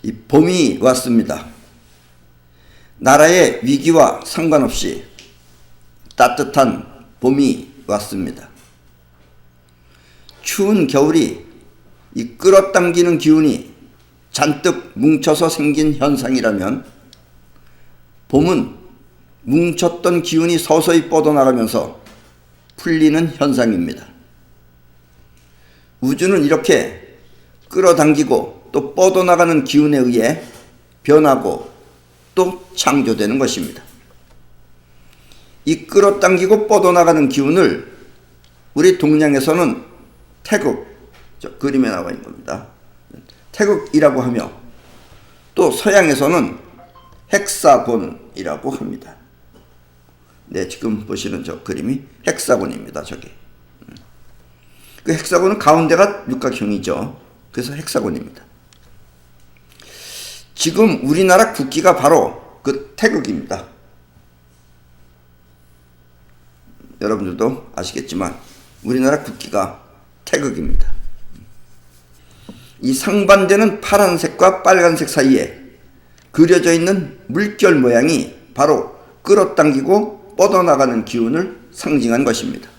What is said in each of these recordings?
이 봄이 왔습니다. 나라의 위기와 상관없이 따뜻한 봄이 왔습니다. 추운 겨울이 이 끌어당기는 기운이 잔뜩 뭉쳐서 생긴 현상이라면 봄은 뭉쳤던 기운이 서서히 뻗어나가면서 풀리는 현상입니다. 우주는 이렇게 끌어당기고 또 뻗어나가는 기운에 의해 변하고 또 창조되는 것입니다. 이 끌어당기고 뻗어나가는 기운을 우리 동양에서는 태극, 저 그림에 나와 있는 겁니다. 태극이라고 하며 또 서양에서는 헥사곤이라고 합니다. 네, 지금 보시는 저 그림이 헥사곤입니다. 저기. 그 헥사곤은 가운데가 육각형이죠. 그래서 헥사곤입니다. 지금 우리나라 국기가 바로 그 태극입니다. 여러분들도 아시겠지만 우리나라 국기가 태극입니다. 이 상반되는 파란색과 빨간색 사이에 그려져 있는 물결 모양이 바로 끌어당기고 뻗어나가는 기운을 상징한 것입니다.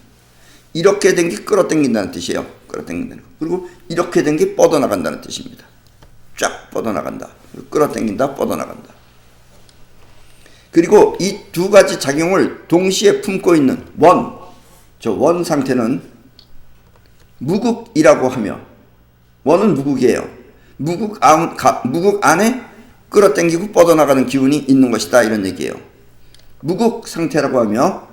이렇게 된 게 끌어당긴다는 뜻이에요. 끌어당긴다는 거. 그리고 이렇게 된 게 뻗어나간다는 뜻입니다. 쫙 뻗어나간다. 끌어당긴다, 뻗어나간다. 그리고 이 두 가지 작용을 동시에 품고 있는 저 원 상태는 무극이라고 하며, 원은 무극이에요. 무극 안에 끌어당기고 뻗어나가는 기운이 있는 것이다, 이런 얘기예요. 무극 상태라고 하며,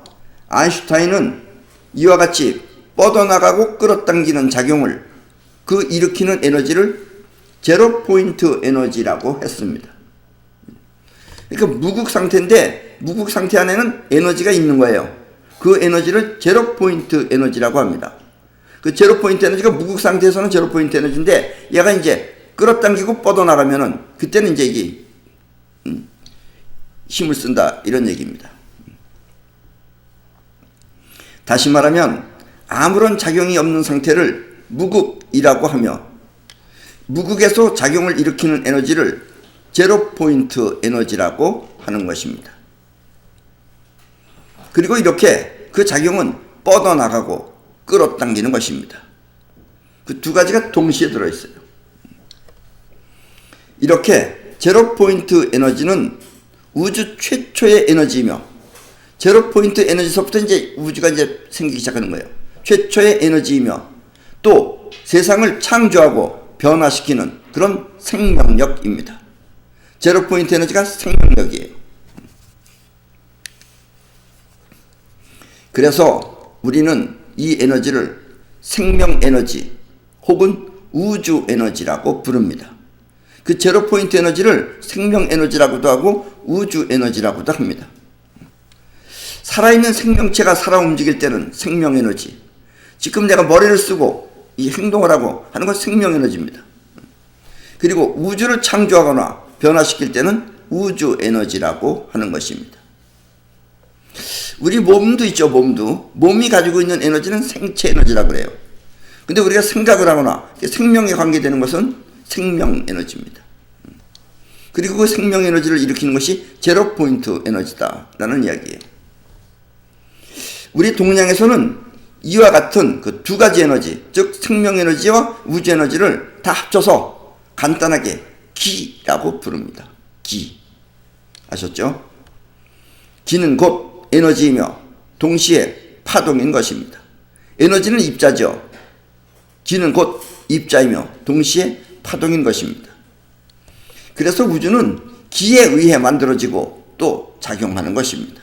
아인슈타인은 이와 같이 뻗어나가고 끌어당기는 작용을, 그 일으키는 에너지를 제로 포인트 에너지라고 했습니다. 그러니까 무극 상태인데 무극 상태 안에는 에너지가 있는 거예요. 그 에너지를 제로 포인트 에너지라고 합니다. 그 제로 포인트 에너지가 무극 상태에서는 제로 포인트 에너지인데 얘가 이제 끌어당기고 뻗어나가면은 그때는 이제 이게 힘을 쓴다, 이런 얘기입니다. 다시 말하면 아무런 작용이 없는 상태를 무극이라고 하며, 무극에서 작용을 일으키는 에너지를 제로 포인트 에너지라고 하는 것입니다. 그리고 이렇게 그 작용은 뻗어나가고 끌어당기는 것입니다. 그 두 가지가 동시에 들어있어요. 이렇게 제로 포인트 에너지는 우주 최초의 에너지이며, 제로 포인트 에너지서부터 이제 우주가 이제 생기기 시작하는 거예요. 최초의 에너지이며 또 세상을 창조하고 변화시키는 그런 생명력입니다. 제로 포인트 에너지가 생명력이에요. 그래서 우리는 이 에너지를 생명 에너지 혹은 우주 에너지라고 부릅니다. 그 제로 포인트 에너지를 생명 에너지라고도 하고 우주 에너지라고도 합니다. 살아있는 생명체가 살아 움직일 때는 생명 에너지, 지금 내가 머리를 쓰고 이 행동을 하고 하는 건 생명 에너지입니다. 그리고 우주를 창조하거나 변화시킬 때는 우주 에너지라고 하는 것입니다. 우리 몸도 있죠. 몸이 가지고 있는 에너지는 생체 에너지라고 그래요. 근데 우리가 생각을 하거나 생명에 관계되는 것은 생명 에너지입니다. 그리고 그 생명 에너지를 일으키는 것이 제로 포인트 에너지다라는 이야기예요. 우리 동양에서는 이와 같은 그 두 가지 에너지, 즉 생명 에너지와 우주 에너지를 다 합쳐서 간단하게 기라고 부릅니다. 기. 아셨죠? 기는 곧 에너지이며 동시에 파동인 것입니다. 에너지는 입자죠. 기는 곧 입자이며 동시에 파동인 것입니다. 그래서 우주는 기에 의해 만들어지고 또 작용하는 것입니다.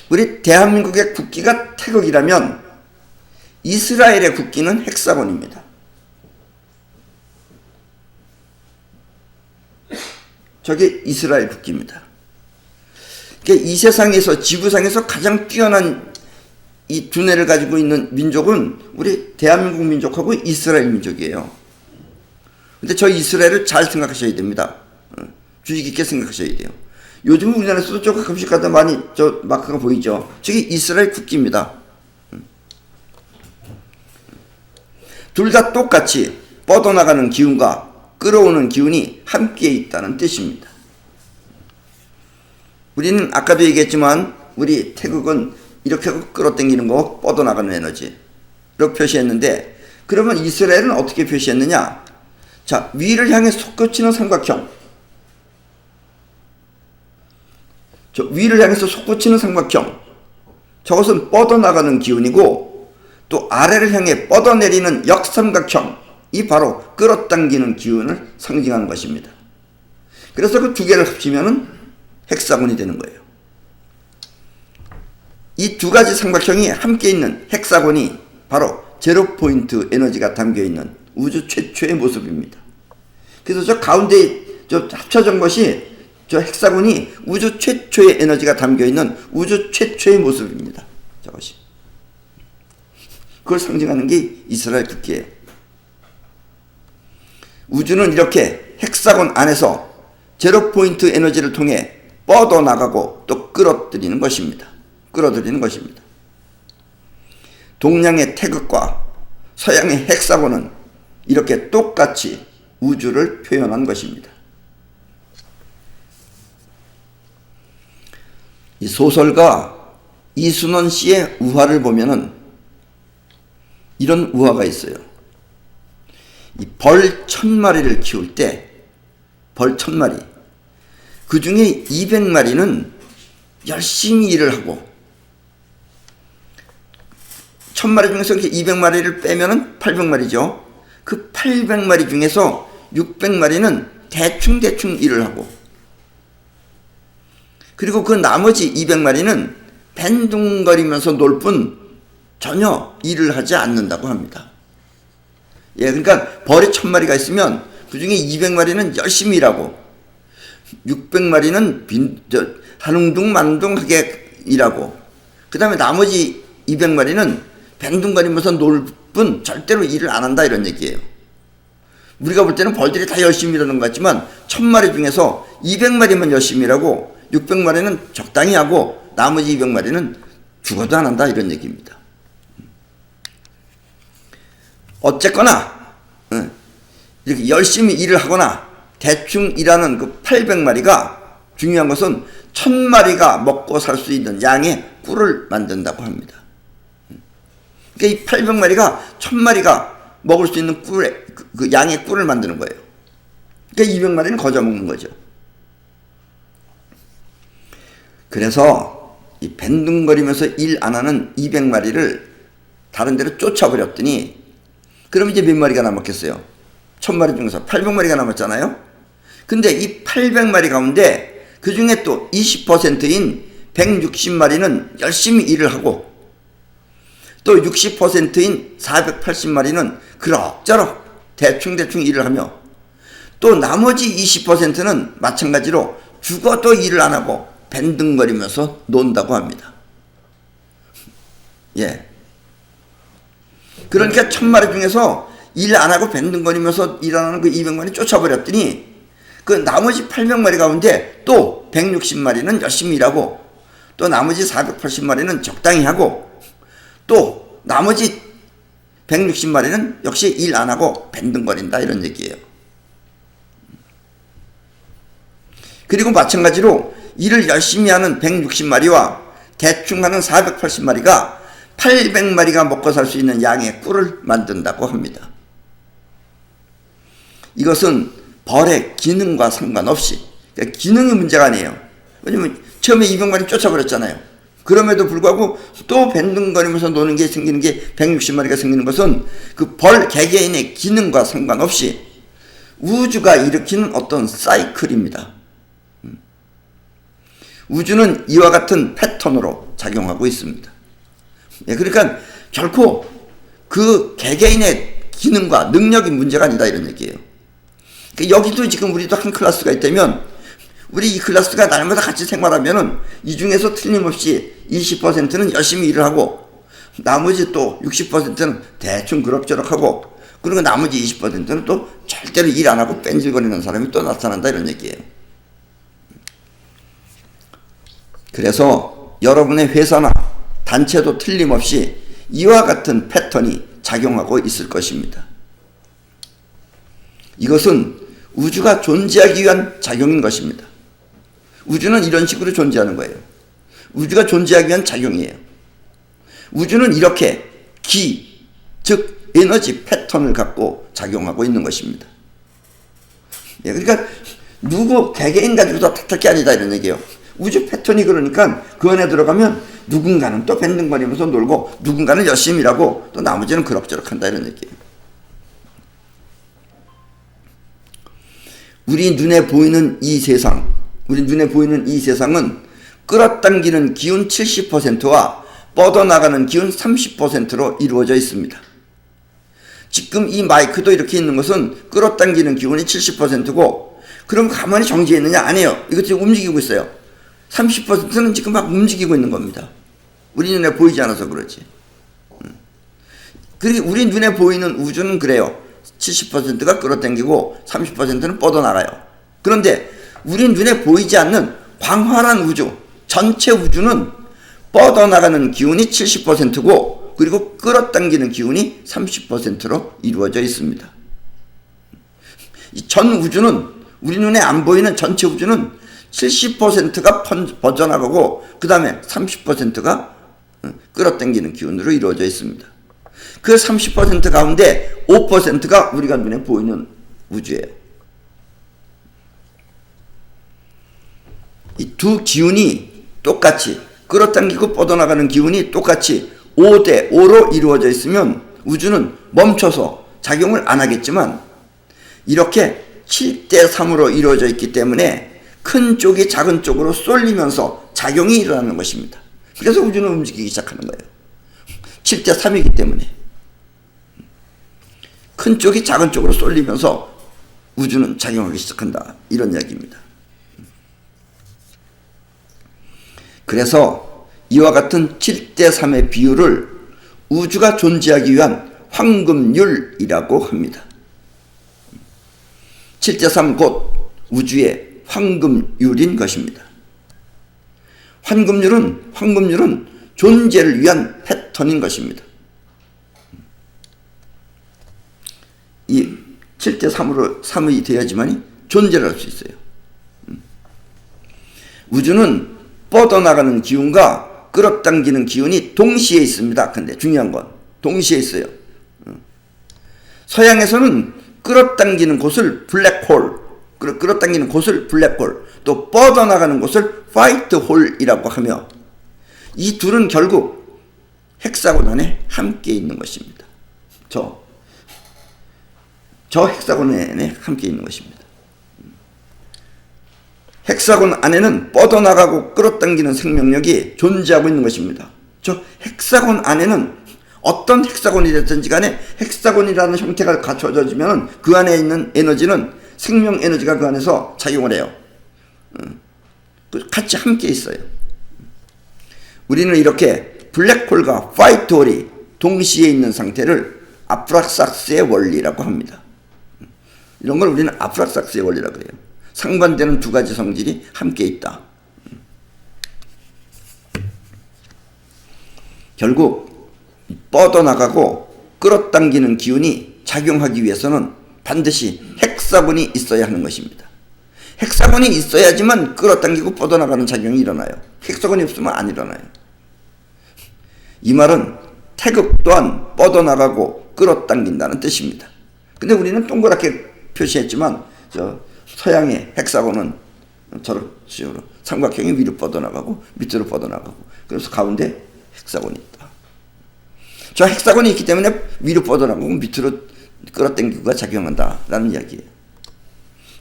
우리 대한민국의 국기가 태극이라면 이스라엘의 국기는 헥사곤입니다. 저게 이스라엘 국기입니다. 이 세상에서, 지구상에서 가장 뛰어난 이 두뇌를 가지고 있는 민족은 우리 대한민국 민족하고 이스라엘 민족이에요. 근데 저 이스라엘을 잘 생각하셔야 됩니다. 주의 깊게 생각하셔야 돼요. 요즘 우리나라에서도 저 가끔씩 가다 많이 저 마크가 보이죠. 저게 이스라엘 국기입니다. 둘 다 똑같이 뻗어나가는 기운과 끌어오는 기운이 함께 있다는 뜻입니다. 우리는 아까도 얘기했지만 우리 태극은 이렇게 끌어당기는 거 뻗어나가는 에너지로 표시했는데, 그러면 이스라엘은 어떻게 표시했느냐? 자, 위를 향해 솟구치는 삼각형. 위를 향해서 솟구치는 삼각형. 저것은 뻗어나가는 기운이고, 또 아래를 향해 뻗어내리는 역삼각형이 바로 끌어당기는 기운을 상징하는 것입니다. 그래서 그 두 개를 합치면은 헥사곤이 되는 거예요. 이 두 가지 삼각형이 함께 있는 헥사곤이 바로 제로 포인트 에너지가 담겨 있는 우주 최초의 모습입니다. 그래서 저 가운데 저 합쳐진 것이, 저 헥사곤이 우주 최초의 에너지가 담겨 있는 우주 최초의 모습입니다. 저것이. 그걸 상징하는 게 이스라엘 국기예요. 우주는 이렇게 헥사곤 안에서 제로 포인트 에너지를 통해 뻗어나가고 또 끌어들이는 것입니다. 동양의 태극과 서양의 헥사곤은 이렇게 똑같이 우주를 표현한 것입니다. 이 소설가 이순원 씨의 우화를 보면은 이런 우화가 있어요. 이 벌 1000마리를 키울 때, 벌 1000마리, 그 중에 200마리는 열심히 일을 하고, 1000마리 중에서 200마리를 빼면은 800마리죠. 그 800마리 중에서 600마리는 대충 일을 하고, 그리고 그 나머지 200마리는 밴둥거리면서 놀 뿐 전혀 일을 하지 않는다고 합니다. 예, 그러니까 벌이 1000마리가 있으면 그 중에 200마리는 열심히 일하고, 600마리는 한웅둥만둥하게 일하고, 그 다음에 나머지 200마리는 밴둥거리면서 놀 뿐 절대로 일을 안 한다, 이런 얘기예요. 우리가 볼 때는 벌들이 다 열심히 일하는 것 같지만 1000마리 중에서 200마리만 열심히 일하고 600마리는 적당히 하고 나머지 200마리는 죽어도 안 한다, 이런 얘기입니다. 어쨌거나 이렇게 열심히 일을 하거나 대충 일하는 그 800마리가, 중요한 것은 1000마리가 먹고 살 수 있는 양의 꿀을 만든다고 합니다. 그러니까 이 800마리가 1000마리가 먹을 수 있는 꿀의 그 양의 꿀을 만드는 거예요. 그러니까 200마리는 거저 먹는 거죠. 그래서 이 밴둥거리면서 일 안 하는 200마리를 다른 데로 쫓아버렸더니, 그럼 이제 몇 마리가 남았겠어요? 1000마리 중에서 800마리가 남았잖아요? 근데 이 800마리 가운데 그 중에 또 20%인 160마리는 열심히 일을 하고, 또 60%인 480마리는 그럭저럭 대충 일을 하며, 또 나머지 20%는 마찬가지로 죽어도 일을 안 하고 밴둥거리면서 논다고 합니다. 예. 그러니까 1000마리 중에서 일 안 하고 밴둥거리면서 일하는 그 200마리 쫓아버렸더니, 그 나머지 800마리 가운데 또 160마리는 열심히 일하고, 또 나머지 480마리는 적당히 하고, 또 나머지 160마리는 역시 일 안 하고 밴둥거린다, 이런 얘기예요. 그리고 마찬가지로 일을 열심히 하는 160마리와 대충 하는 480마리가 800마리가 먹고 살 수 있는 양의 꿀을 만든다고 합니다. 이것은 벌의 기능과 상관없이, 그러니까 기능이 문제가 아니에요. 왜냐면 처음에 200마리 쫓아버렸잖아요. 그럼에도 불구하고 또 밴둥거리면서 노는 게 생기는 게 160마리가 생기는 것은 그 벌 개개인의 기능과 상관없이 우주가 일으키는 어떤 사이클입니다. 우주는 이와 같은 패턴으로 작용하고 있습니다. 예, 그러니까 결코 그 개개인의 기능과 능력이 문제가 아니다, 이런 얘기예요. 그러니까 여기도 지금 우리도 한 클래스가 있다면, 우리 이 클래스가 날마다 같이 생활하면은 이 중에서 틀림없이 20%는 열심히 일을 하고, 나머지 또 60%는 대충 그럭저럭 하고, 그리고 나머지 20%는 또 절대로 일 안 하고 뺀질거리는 사람이 또 나타난다, 이런 얘기예요. 그래서 여러분의 회사나 단체도 틀림없이 이와 같은 패턴이 작용하고 있을 것입니다. 이것은 우주가 존재하기 위한 작용인 것입니다. 우주는 이런 식으로 존재하는 거예요. 우주가 존재하기 위한 작용이에요. 우주는 이렇게 즉 에너지 패턴을 갖고 작용하고 있는 것입니다. 그러니까 누구 개개인 가지고도 탓할 게 아니다 이런 얘기예요. 우주 패턴이 그러니까 그 안에 들어가면 누군가는 또 밴등거리면서 놀고 누군가는 열심히 일하고 또 나머지는 그럭저럭 한다 이런 얘기예요. 우리 눈에 보이는 이 세상은 끌어당기는 기운 70%와 뻗어나가는 기운 30%로 이루어져 있습니다. 지금 이 마이크도 이렇게 있는 것은 끌어당기는 기운이 70%고 그럼 가만히 정지해 있느냐? 아니에요. 이거 지금 움직이고 있어요. 30%는 지금 막 움직이고 있는 겁니다. 우리 눈에 보이지 않아서 그렇지. 그리고 우리 눈에 보이는 우주는 그래요. 70%가 끌어당기고 30%는 뻗어나가요. 그런데 우리 눈에 보이지 않는 광활한 우주, 전체 우주는 뻗어나가는 기운이 70%고 그리고 끌어당기는 기운이 30%로 이루어져 있습니다. 이 전 우주는 우리 눈에 안 보이는 전체 우주는 70%가 퍼져나가고 그 다음에 30%가 끌어당기는 기운으로 이루어져 있습니다. 그 30% 가운데 5%가 우리가 눈에 보이는 우주예요. 이 두 기운이 똑같이 끌어당기고 뻗어나가는 기운이 똑같이 5대 5로 이루어져 있으면 우주는 멈춰서 작용을 안 하겠지만 이렇게 7대 3으로 이루어져 있기 때문에 큰 쪽이 작은 쪽으로 쏠리면서 작용이 일어나는 것입니다. 그래서 우주는 움직이기 시작하는 거예요. 7대 3이기 때문에 큰 쪽이 작은 쪽으로 쏠리면서 우주는 작용하기 시작한다 이런 이야기입니다. 그래서 이와 같은 7대 3의 비율을 우주가 존재하기 위한 황금률이라고 합니다. 7대 3 곧 우주의 황금률인 것입니다. 황금률은 존재를 위한 패턴인 것입니다. 이 7대 3이 돼야지만 존재를 할 수 있어요. 우주는 뻗어나가는 기운과 끌어당기는 기운이 동시에 있습니다. 근데 중요한 건 동시에 있어요. 서양에서는 끌어당기는 곳을 블랙홀, 끌어당기는 곳을 블랙홀, 또 뻗어나가는 곳을 화이트홀이라고 하며 이 둘은 결국 헥사곤 안에 함께 있는 것입니다. 저 헥사곤 안에 함께 있는 것입니다. 헥사곤 안에는 뻗어나가고 끌어당기는 생명력이 존재하고 있는 것입니다. 저 헥사곤 안에는 어떤 헥사곤이 됐든지 간에 헥사곤이라는 형태가 갖춰져지면 그 안에 있는 에너지는 생명 에너지가 그 안에서 작용을 해요. 같이 함께 있어요. 우리는 이렇게 블랙홀과 화이트홀이 동시에 있는 상태를 아프락삭스의 원리라고 합니다. 이런 걸 우리는 아프락삭스의 원리라고 해요. 상반되는 두 가지 성질이 함께 있다. 결국 뻗어나가고 끌어당기는 기운이 작용하기 위해서는 반드시 헥사곤이 있어야 하는 것입니다. 헥사곤이 있어야지만 끌어당기고 뻗어나가는 작용이 일어나요. 헥사곤이 없으면 안 일어나요. 이 말은 태극 또한 뻗어나가고 끌어당긴다는 뜻입니다. 근데 우리는 동그랗게 표시했지만 서양의 헥사곤은 저런 식으로 삼각형이 위로 뻗어나가고 밑으로 뻗어나가고 그래서 가운데 헥사곤이 있다. 저 헥사곤이 있기 때문에 위로 뻗어나가고 밑으로 끌어당기고가 작용한다라는 이야기예요.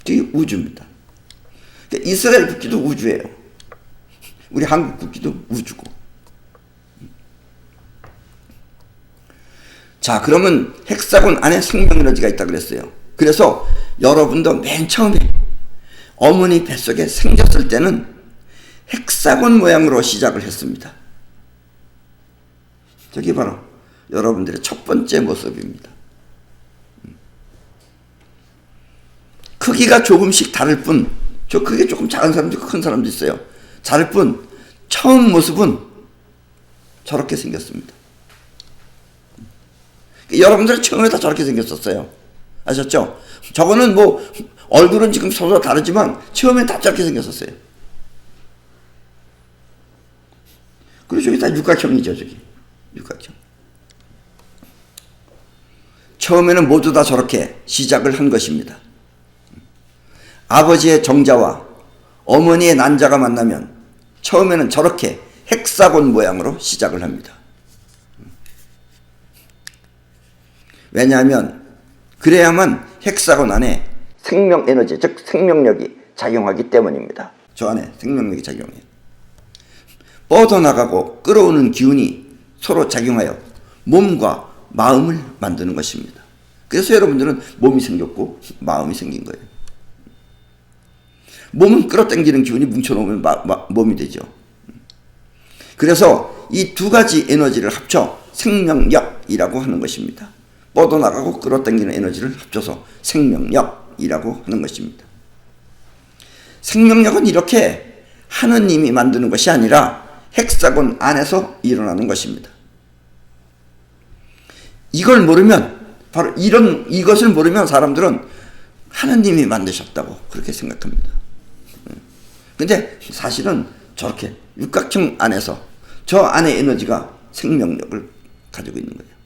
이게 우주입니다. 그러니까 이스라엘 국기도 우주예요. 우리 한국 국기도 우주고. 자, 그러면 헥사곤 안에 생명 에너지가 있다고 그랬어요. 그래서 여러분도 맨 처음에 어머니 뱃속에 생겼을 때는 헥사곤 모양으로 시작을 했습니다. 저게 바로 여러분들의 첫 번째 모습입니다. 크기가 조금씩 다를 뿐, 저 크기 조금 작은 사람도 있고 큰 사람도 있어요. 다를 뿐 처음 모습은 저렇게 생겼습니다. 여러분들은 처음에 다 저렇게 생겼었어요. 아셨죠? 저거는 뭐 얼굴은 지금 서로 다르지만 처음에 다 저렇게 생겼었어요. 그리고 저기 다 육각형이죠. 저기 육각형. 처음에는 모두 다 저렇게 시작을 한 것입니다. 아버지의 정자와 어머니의 난자가 만나면 처음에는 저렇게 헥사곤 모양으로 시작을 합니다. 왜냐하면 그래야만 헥사곤 안에 생명 에너지, 즉 생명력이 작용하기 때문입니다. 저 안에 생명력이 작용해요. 뻗어나가고 끌어오는 기운이 서로 작용하여 몸과 마음을 만드는 것입니다. 그래서 여러분들은 몸이 생겼고 마음이 생긴 거예요. 몸은 끌어당기는 기운이 뭉쳐놓으면 몸이 되죠. 그래서 이 두 가지 에너지를 합쳐 생명력이라고 하는 것입니다. 뻗어나가고 끌어당기는 에너지를 합쳐서 생명력이라고 하는 것입니다. 생명력은 이렇게 하느님이 만드는 것이 아니라 헥사곤 안에서 일어나는 것입니다. 이걸 모르면, 바로 이것을 모르면 사람들은 하느님이 만드셨다고 그렇게 생각합니다. 근데 사실은 저렇게 육각형 안에서 저 안의 에너지가 생명력을 가지고 있는 거예요.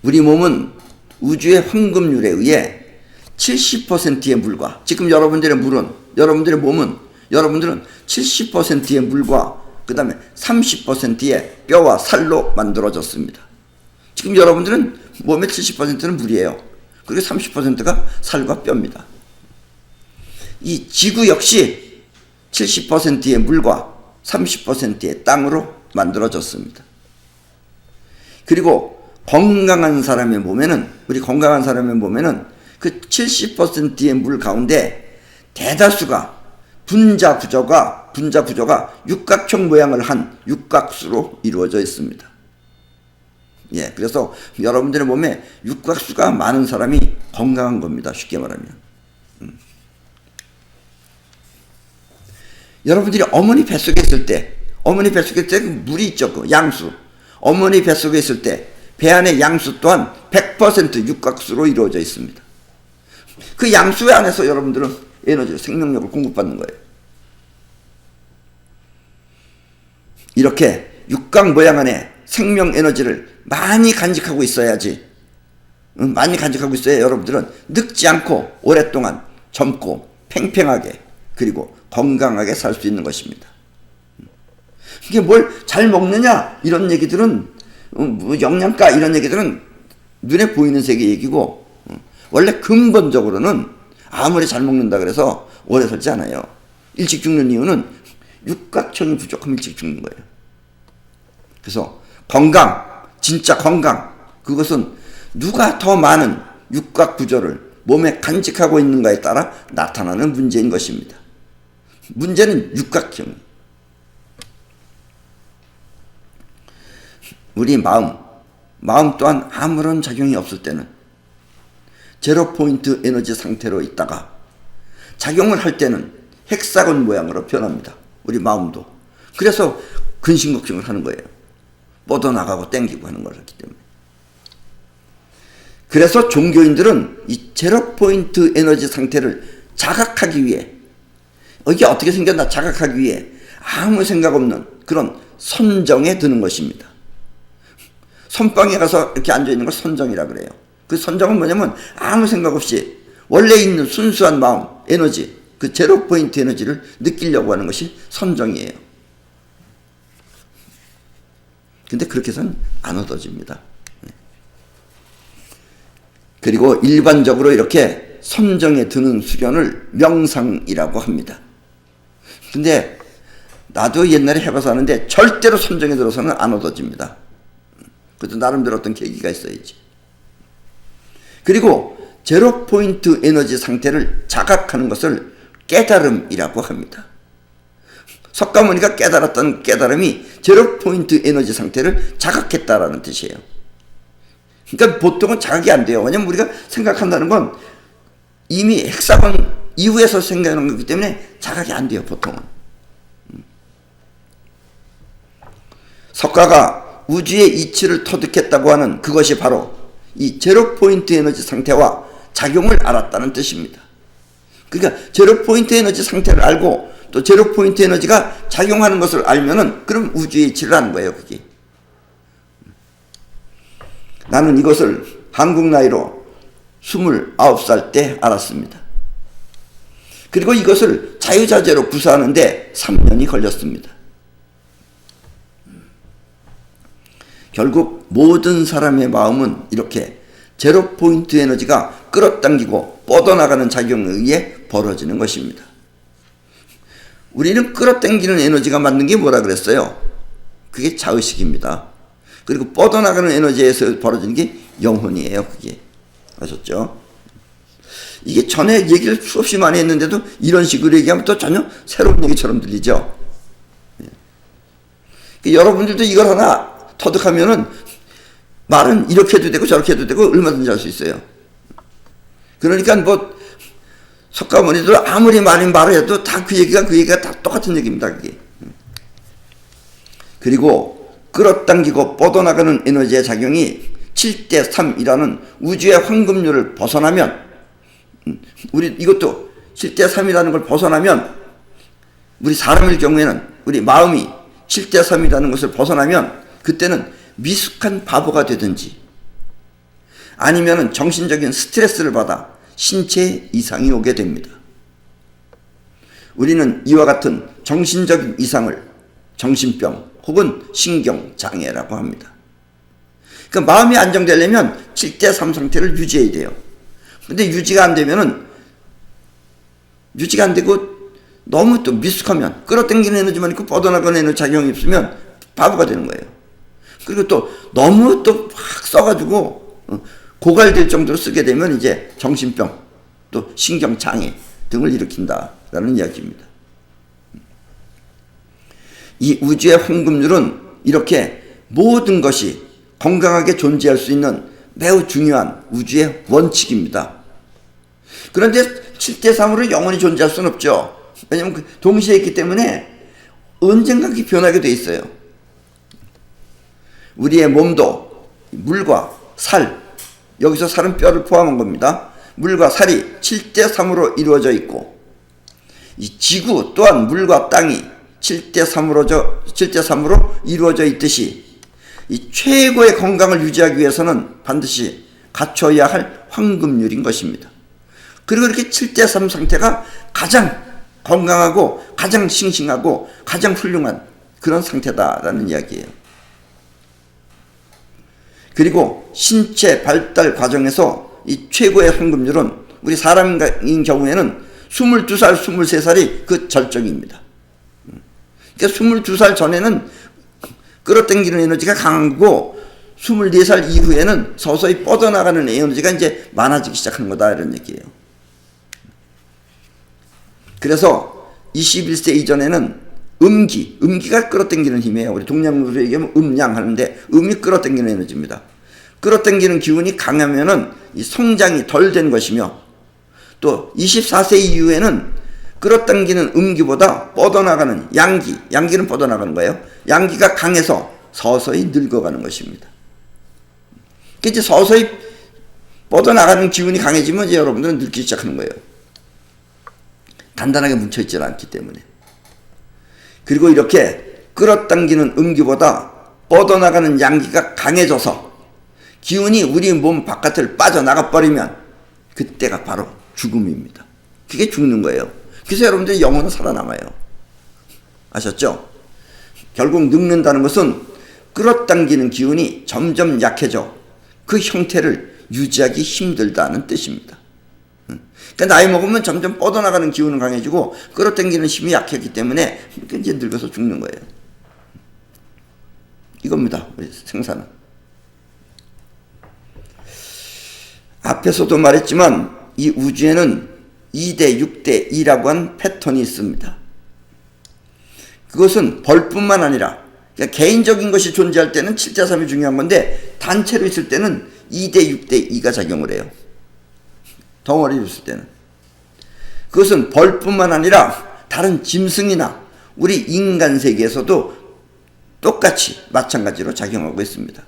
우리 몸은 우주의 황금률에 의해 70%의 물과, 지금 여러분들의 몸은 여러분들은 70%의 물과 그 다음에 30%의 뼈와 살로 만들어졌습니다. 지금 여러분들은 몸의 70%는 물이에요. 그리고 30%가 살과 뼈입니다. 이 지구 역시 70%의 물과 30%의 땅으로 만들어졌습니다. 그리고 건강한 사람의 몸에는, 우리 건강한 사람의 몸에는 그 70%의 물 가운데 대다수가 분자 구조가 육각형 모양을 한 육각수로 이루어져 있습니다. 예, 그래서 여러분들의 몸에 육각수가 많은 사람이 건강한 겁니다. 쉽게 말하면. 여러분들이 어머니 뱃속에 있을 때 그 물이 있죠. 그 양수. 어머니 뱃속에 있을 때 배 안의 양수 또한 100% 육각수로 이루어져 있습니다. 그 양수 안에서 여러분들은 에너지를, 생명력을 공급받는 거예요. 이렇게 육각 모양 안에 생명 에너지를 많이 간직하고 있어야지, 많이 간직하고 있어야 여러분들은 늙지 않고 오랫동안 젊고 팽팽하게 그리고 건강하게 살 수 있는 것입니다. 이게 뭘 잘 먹느냐 이런 얘기들은, 영양가 이런 얘기들은 눈에 보이는 세계 얘기고, 원래 근본적으로는 아무리 잘 먹는다 그래서 오래 살지 않아요. 일찍 죽는 이유는 육각형이 부족하면 일찍 죽는 거예요. 그래서 건강, 진짜 건강, 그것은 누가 더 많은 육각 구조를 몸에 간직하고 있는가에 따라 나타나는 문제인 것입니다. 문제는 육각형. 우리 마음 또한 아무런 작용이 없을 때는 제로 포인트 에너지 상태로 있다가 작용을 할 때는 헥사곤 모양으로 변합니다. 우리 마음도. 그래서 근심걱정을 하는 거예요. 뻗어나가고 땡기고 하는 거였기 때문에. 그래서 종교인들은 이 제로 포인트 에너지 상태를 자각하기 위해, 이게 어떻게 생겼나 자각하기 위해 아무 생각 없는 그런 선정에 드는 것입니다. 선방에 가서 이렇게 앉아있는 걸 선정이라 그래요. 그 선정은 뭐냐면 아무 생각 없이 원래 있는 순수한 마음, 에너지, 그 제로 포인트 에너지를 느끼려고 하는 것이 선정이에요. 근데 그렇게 해서는 안 얻어집니다. 그리고 일반적으로 이렇게 선정에 드는 수련을 명상이라고 합니다. 근데 나도 옛날에 해봐서 아는데 절대로 선정에 들어서는 안 얻어집니다. 그래도 나름대로 어떤 계기가 있어야지. 그리고 제로 포인트 에너지 상태를 자각하는 것을 깨달음이라고 합니다. 석가모니가 깨달았던 깨달음이 제로 포인트 에너지 상태를 자각했다라는 뜻이에요. 그러니까 보통은 자각이 안 돼요. 왜냐면 우리가 생각한다는 건 이미 헥사곤 이후에서 생각하는 거기 때문에 자각이 안 돼요, 보통은. 석가가 우주의 이치를 터득했다고 하는 그것이 바로 이 제로 포인트 에너지 상태와 작용을 알았다는 뜻입니다. 그러니까 제로 포인트 에너지 상태를 알고 또 제로 포인트 에너지가 작용하는 것을 알면은 그럼 우주의 이치를 아는 거예요, 그게. 나는 이것을 한국 나이로 29살 때 알았습니다. 그리고 이것을 자유자재로 구사하는데 3년이 걸렸습니다. 결국 모든 사람의 마음은 이렇게 제로 포인트 에너지가 끌어당기고 뻗어나가는 작용에 의해 벌어지는 것입니다. 우리는 끌어당기는 에너지가 맞는 게 뭐라 그랬어요? 그게 자의식입니다. 그리고 뻗어나가는 에너지에서 벌어지는 게 영혼이에요. 그게. 아셨죠? 이게 전에 얘기를 수없이 많이 했는데도 이런 식으로 얘기하면 또 전혀 새로운 얘기처럼 들리죠. 여러분들도 이걸 하나 터득하면은 말은 이렇게 해도 되고 저렇게 해도 되고 얼마든지 할 수 있어요. 그러니까 뭐 석가모니들 아무리 많이 말을 해도 다 그 얘기가 다 똑같은 얘기입니다. 그게. 그리고 끌어당기고 뻗어나가는 에너지의 작용이 7대3이라는 우주의 황금률을 벗어나면, 우리 이것도 7대3이라는 걸 벗어나면, 우리 사람일 경우에는 우리 마음이 7대3이라는 것을 벗어나면 그때는 미숙한 바보가 되든지 아니면은 정신적인 스트레스를 받아 신체에 이상이 오게 됩니다. 우리는 이와 같은 정신적인 이상을 정신병 혹은 신경장애라고 합니다. 그러니까 마음이 안정되려면 7대3 상태를 유지해야 돼요. 근데 유지가 안 되면은, 유지가 안 되고 너무 또 미숙하면, 끌어당기는 에너지만 있고 뻗어나가는 에너지 작용이 없으면 바보가 되는 거예요. 그리고 또 너무 또 확 써가지고 고갈될 정도로 쓰게 되면 이제 정신병 또 신경장애 등을 일으킨다라는 이야기입니다. 이 우주의 황금률은 이렇게 모든 것이 건강하게 존재할 수 있는 매우 중요한 우주의 원칙입니다. 그런데 7대3으로 영원히 존재할 수는 없죠. 왜냐하면 동시에 있기 때문에 언젠가 그게 변하게 돼 있어요. 우리의 몸도 물과 살, 여기서 살은 뼈를 포함한 겁니다. 물과 살이 7대3으로 이루어져 있고, 이 지구 또한 물과 땅이 7대3으로 이루어져 있듯이 이 최고의 건강을 유지하기 위해서는 반드시 갖춰야 할 황금률인 것입니다. 그리고 이렇게 7대3 상태가 가장 건강하고 가장 싱싱하고 가장 훌륭한 그런 상태다라는 이야기예요. 그리고 신체 발달 과정에서 이 최고의 황금률은 우리 사람인 경우에는 22살, 23살이 그 절정입니다. 그러니까 22살 전에는 끌어당기는 에너지가 강하고 24살 이후에는 서서히 뻗어나가는 에너지가 이제 많아지기 시작하는 거다, 이런 얘기예요. 그래서 21세 이전에는 음기가 끌어당기는 힘이에요. 우리 동양으로 얘기하면 음양 하는데, 음이 끌어당기는 에너지입니다. 끌어당기는 기운이 강하면은 이 성장이 덜 된 것이며, 또 24세 이후에는 끌어당기는 음기보다 뻗어나가는 양기는 뻗어나가는 거예요. 양기가 강해서 서서히 늙어가는 것입니다. 이제 서서히 뻗어나가는 기운이 강해지면 이제 여러분들은 늙기 시작하는 거예요. 단단하게 뭉쳐있지 않기 때문에. 그리고 이렇게 끌어당기는 음기보다 뻗어나가는 양기가 강해져서 기운이 우리 몸 바깥을 빠져나가 버리면 그때가 바로 죽음입니다. 그게 죽는 거예요. 그래서 여러분들의 영혼은 살아남아요. 아셨죠? 결국 늙는다는 것은 끌어당기는 기운이 점점 약해져 그 형태를 유지하기 힘들다는 뜻입니다. 그러니까 나이 먹으면 점점 뻗어나가는 기운은 강해지고 끌어당기는 힘이 약했기 때문에 이제 늙어서 죽는 거예요. 이겁니다. 우리 생사는. 앞에서도 말했지만 이 우주에는 2대 6대 2라고 한 패턴이 있습니다. 그것은 벌뿐만 아니라, 그러니까 개인적인 것이 존재할 때는 7대 3이 중요한 건데 단체로 있을 때는 2대 6대 2가 작용을 해요. 덩어리로 있을 때는. 그것은 벌뿐만 아니라 다른 짐승이나 우리 인간 세계에서도 똑같이 마찬가지로 작용하고 있습니다.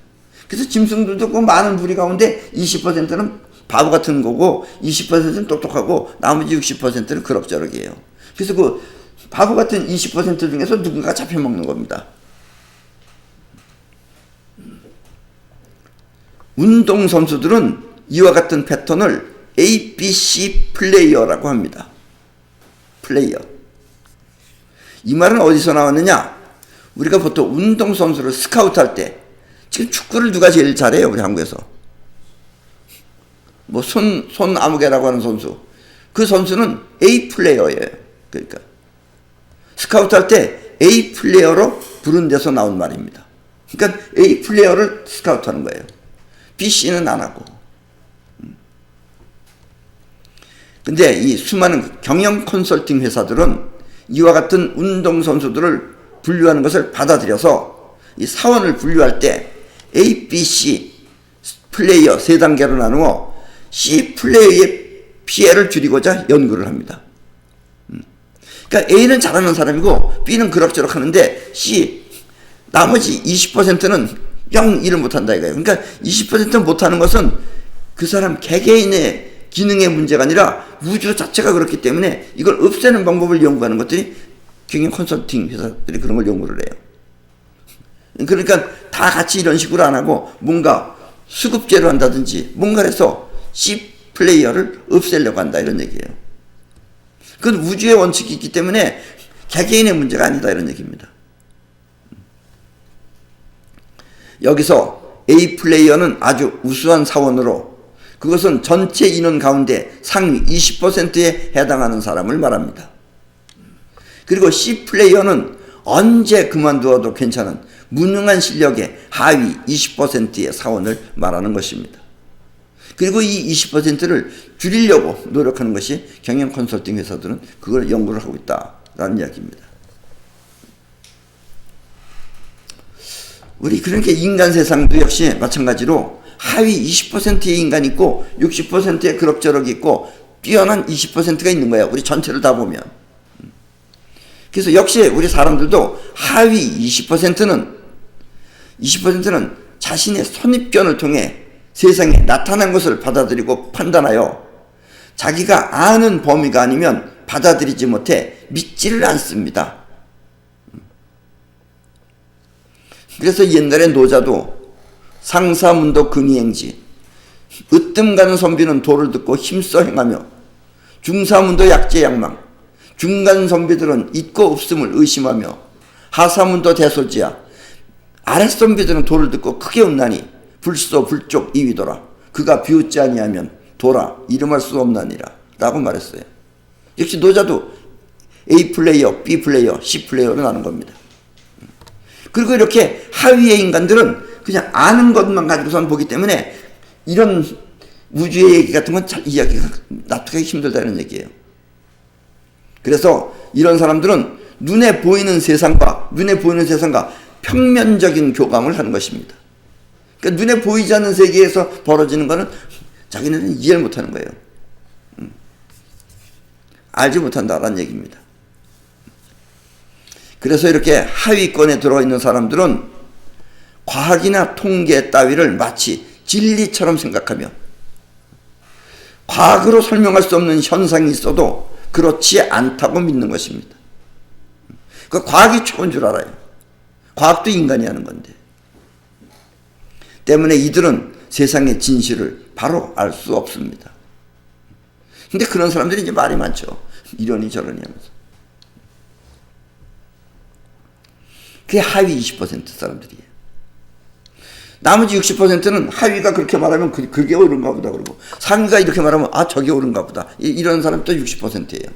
그래서 짐승들도 그 많은 부리 가운데 20%는 바보 같은 거고 20%는 똑똑하고 나머지 60%는 그럭저럭이에요. 그래서 그 바보 같은 20% 중에서 누군가 잡혀먹는 겁니다. 운동선수들은 이와 같은 패턴을 ABC 플레이어라고 합니다. 플레이어. 이 말은 어디서 나왔느냐? 우리가 보통 운동선수를 스카우트할 때 지금 축구를 누가 제일 잘해요? 우리 한국에서. 뭐 손아무개라고 하는 선수. 그 선수는 A 플레이어예요. 그러니까 스카우트할 때 A 플레이어로 부른 데서 나온 말입니다. 그러니까 A 플레이어를 스카우트하는 거예요. B, C는 안 하고. 근데 이 수많은 경영 컨설팅 회사들은 이와 같은 운동선수들을 분류하는 것을 받아들여서 이 사원을 분류할 때 A, B, C 플레이어 세 단계로 나누어 C 플레이어의 피해를 줄이고자 연구를 합니다. 그러니까 A는 잘하는 사람이고 B는 그럭저럭 하는데 C 나머지 20%는 영 일을 못한다 이거예요. 그러니까 20% 못하는 것은 그 사람 개개인의 기능의 문제가 아니라 우주 자체가 그렇기 때문에 이걸 없애는 방법을 연구하는 것들이 경영 컨설팅 회사들이 그런 걸 연구를 해요. 그러니까 다 같이 이런 식으로 안 하고 뭔가 수급제로 한다든지 뭔가 해서 C 플레이어를 없애려고 한다 이런 얘기예요. 그건 우주의 원칙이 있기 때문에 개개인의 문제가 아니다 이런 얘기입니다. 여기서 A 플레이어는 아주 우수한 사원으로 그것은 전체 인원 가운데 상위 20%에 해당하는 사람을 말합니다. 그리고 C 플레이어는 언제 그만두어도 괜찮은 무능한 실력의 하위 20%의 사원을 말하는 것입니다. 그리고 이 20%를 줄이려고 노력하는 것이 경영 컨설팅 회사들은 그걸 연구를 하고 있다라는 이야기입니다. 우리 그러니까 인간 세상도 역시 마찬가지로 하위 20%의 인간이 있고 60%의 그럭저럭이 있고 뛰어난 20%가 있는 거예요. 우리 전체를 다 보면. 그래서 역시 우리 사람들도 하위 20%는 자신의 선입견을 통해 세상에 나타난 것을 받아들이고 판단하여 자기가 아는 범위가 아니면 받아들이지 못해 믿지를 않습니다. 그래서 옛날에 노자도 상사문도 근위행지 으뜸 가는 선비는 도를 듣고 힘써 행하며 중사문도 약제양망 중간 선비들은 있고 없음을 의심하며 하사문도 대소지야 아랫선비들은 도를 듣고 크게 웃나니 불소 불족 이위도라 그가 비웃지 아니하면 도라 이름할 수 없나니라 라고 말했어요. 역시 노자도 A 플레이어, B 플레이어, C 플레이어로 나눈 겁니다. 그리고 이렇게 하위의 인간들은 그냥 아는 것만 가지고선 보기 때문에 이런 우주의 얘기 같은 건 잘 이야기가 납득하기 힘들다는 얘기예요. 그래서 이런 사람들은 눈에 보이는 세상과 평면적인 교감을 하는 것입니다. 그러니까 눈에 보이지 않는 세계에서 벌어지는 것은 자기네는 이해를 못하는 거예요. 알지 못한다라는 얘기입니다. 그래서 이렇게 하위권에 들어있는 사람들은 과학이나 통계 따위를 마치 진리처럼 생각하며 과학으로 설명할 수 없는 현상이 있어도 그렇지 않다고 믿는 것입니다. 그 과학이 최고인 줄 알아요. 과학도 인간이 하는 건데. 때문에 이들은 세상의 진실을 바로 알 수 없습니다. 근데 그런 사람들이 이제 말이 많죠. 이러니 저러니 하면서. 그게 하위 20% 사람들이에요. 나머지 60%는 하위가 그렇게 말하면 그게 옳은가 보다 그러고 상위가 이렇게 말하면 아 저게 옳은가 보다 이런 사람이 또 60%예요.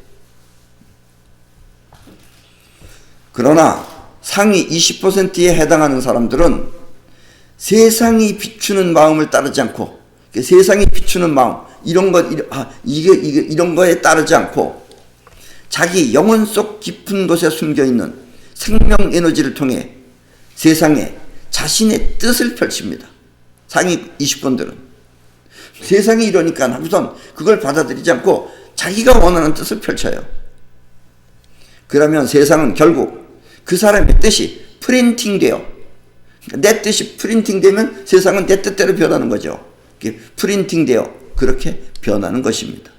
그러나 상위 20%에 해당하는 사람들은 세상이 비추는 마음을 따르지 않고 세상이 비추는 마음 이런 거에 따르지 않고 자기 영혼 속 깊은 곳에 숨겨있는 생명 에너지를 통해 세상에 자신의 뜻을 펼칩니다. 상위 20번들은 세상이 이러니까 우선 그걸 받아들이지 않고 자기가 원하는 뜻을 펼쳐요. 그러면 세상은 결국 그 사람의 뜻이 프린팅돼요. 내 뜻이 프린팅되면 세상은 내 뜻대로 변하는 거죠. 프린팅되어 그렇게 변하는 것입니다.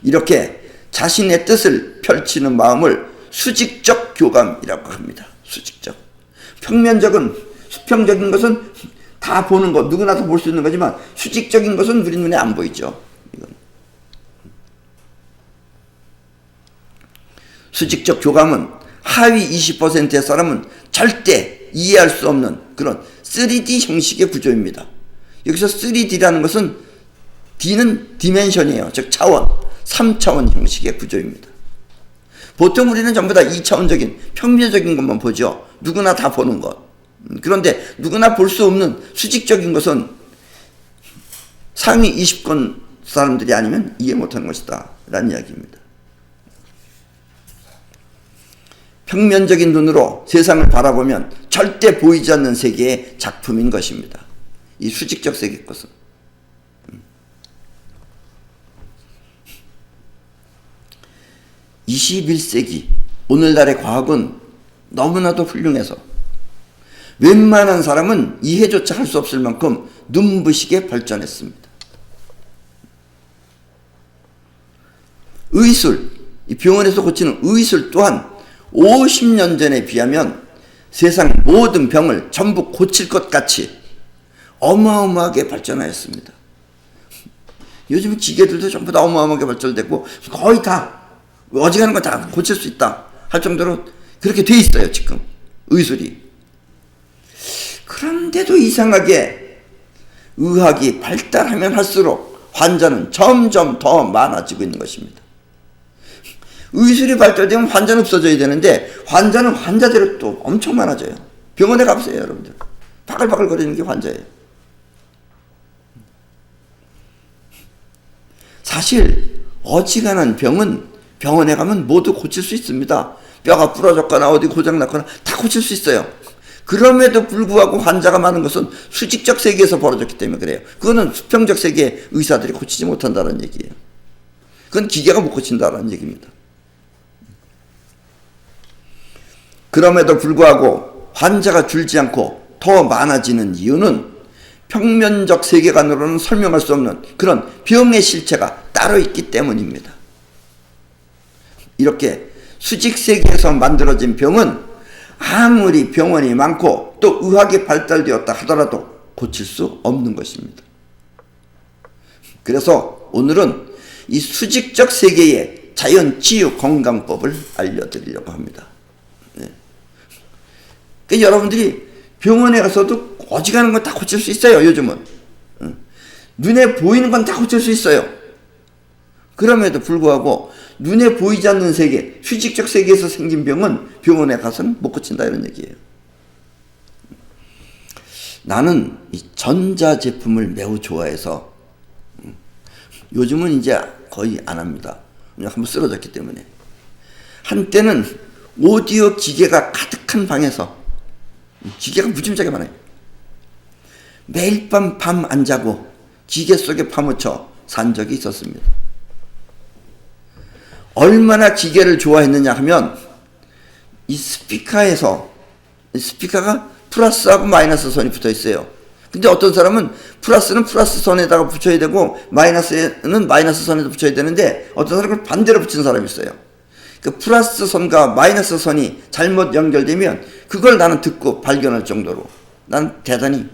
이렇게 자신의 뜻을 펼치는 마음을 수직적 교감이라고 합니다. 수직적. 수평적인 것은 다 보는 것, 누구나 다 볼 수 있는 거지만 수직적인 것은 우리 눈에 안 보이죠. 이건. 수직적 교감은 하위 20%의 사람은 절대 이해할 수 없는 그런 3D 형식의 구조입니다. 여기서 3D라는 것은 D는 디멘션이에요. 즉 차원, 3차원 형식의 구조입니다. 보통 우리는 전부 다 2차원적인 평면적인 것만 보죠. 누구나 다 보는 것. 그런데 누구나 볼 수 없는 수직적인 것은 상위 20권 사람들이 아니면 이해 못하는 것이다 라는 이야기입니다. 평면적인 눈으로 세상을 바라보면 절대 보이지 않는 세계의 작품인 것입니다. 이 수직적 세계 것은. 21세기 오늘날의 과학은 너무나도 훌륭해서 웬만한 사람은 이해조차 할 수 없을 만큼 눈부시게 발전했습니다. 의술, 이 병원에서 고치는 의술 또한 50년 전에 비하면 세상 모든 병을 전부 고칠 것 같이 어마어마하게 발전하였습니다. 요즘 기계들도 전부 다 어마어마하게 발전되고 거의 다 어지간한 거 다 고칠 수 있다 할 정도로 그렇게 돼 있어요. 지금 의술이. 그런데도 이상하게 의학이 발달하면 할수록 환자는 점점 더 많아지고 있는 것입니다. 의술이 발달되면 환자는 없어져야 되는데 환자는 환자대로 또 엄청 많아져요. 병원에 가보세요, 여러분들. 바글바글 거리는 게 환자예요. 사실 어지간한 병은 병원에 가면 모두 고칠 수 있습니다. 뼈가 부러졌거나 어디 고장났거나 다 고칠 수 있어요. 그럼에도 불구하고 환자가 많은 것은 수직적 세계에서 벌어졌기 때문에 그래요. 그거는 수평적 세계의 의사들이 고치지 못한다는 얘기예요. 그건 기계가 못 고친다는 얘기입니다. 그럼에도 불구하고 환자가 줄지 않고 더 많아지는 이유는 평면적 세계관으로는 설명할 수 없는 그런 병의 실체가 따로 있기 때문입니다. 이렇게 수직 세계에서 만들어진 병은 아무리 병원이 많고 또 의학이 발달되었다 하더라도 고칠 수 없는 것입니다. 그래서 오늘은 이 수직적 세계의 자연치유 건강법을 알려드리려고 합니다. 네. 그러니까 여러분들이 병원에 가서도 어지간한 건 다 고칠 수 있어요. 요즘은 눈에 보이는 건 다 고칠 수 있어요. 그럼에도 불구하고 눈에 보이지 않는 세계, 수직적 세계에서 생긴 병은 병원에 가서는 못 고친다 이런 얘기예요. 나는 이 전자제품을 매우 좋아해서 요즘은 이제 거의 안 합니다. 한번 쓰러졌기 때문에. 한때는 오디오 기계가 가득한 방에서 기계가 무지무지하게 많아요. 매일 밤 안 자고 기계 속에 파묻혀 산 적이 있었습니다. 얼마나 기계를 좋아했느냐 하면 이 스피커가 플러스하고 마이너스 선이 붙어 있어요. 근데 어떤 사람은 플러스는 플러스 선에다가 붙여야 되고 마이너스는 마이너스 선에다 붙여야 되는데 어떤 사람은 반대로 붙이는 사람이 있어요. 그 플러스 선과 마이너스 선이 잘못 연결되면 그걸 나는 듣고 발견할 정도로 나는 대단히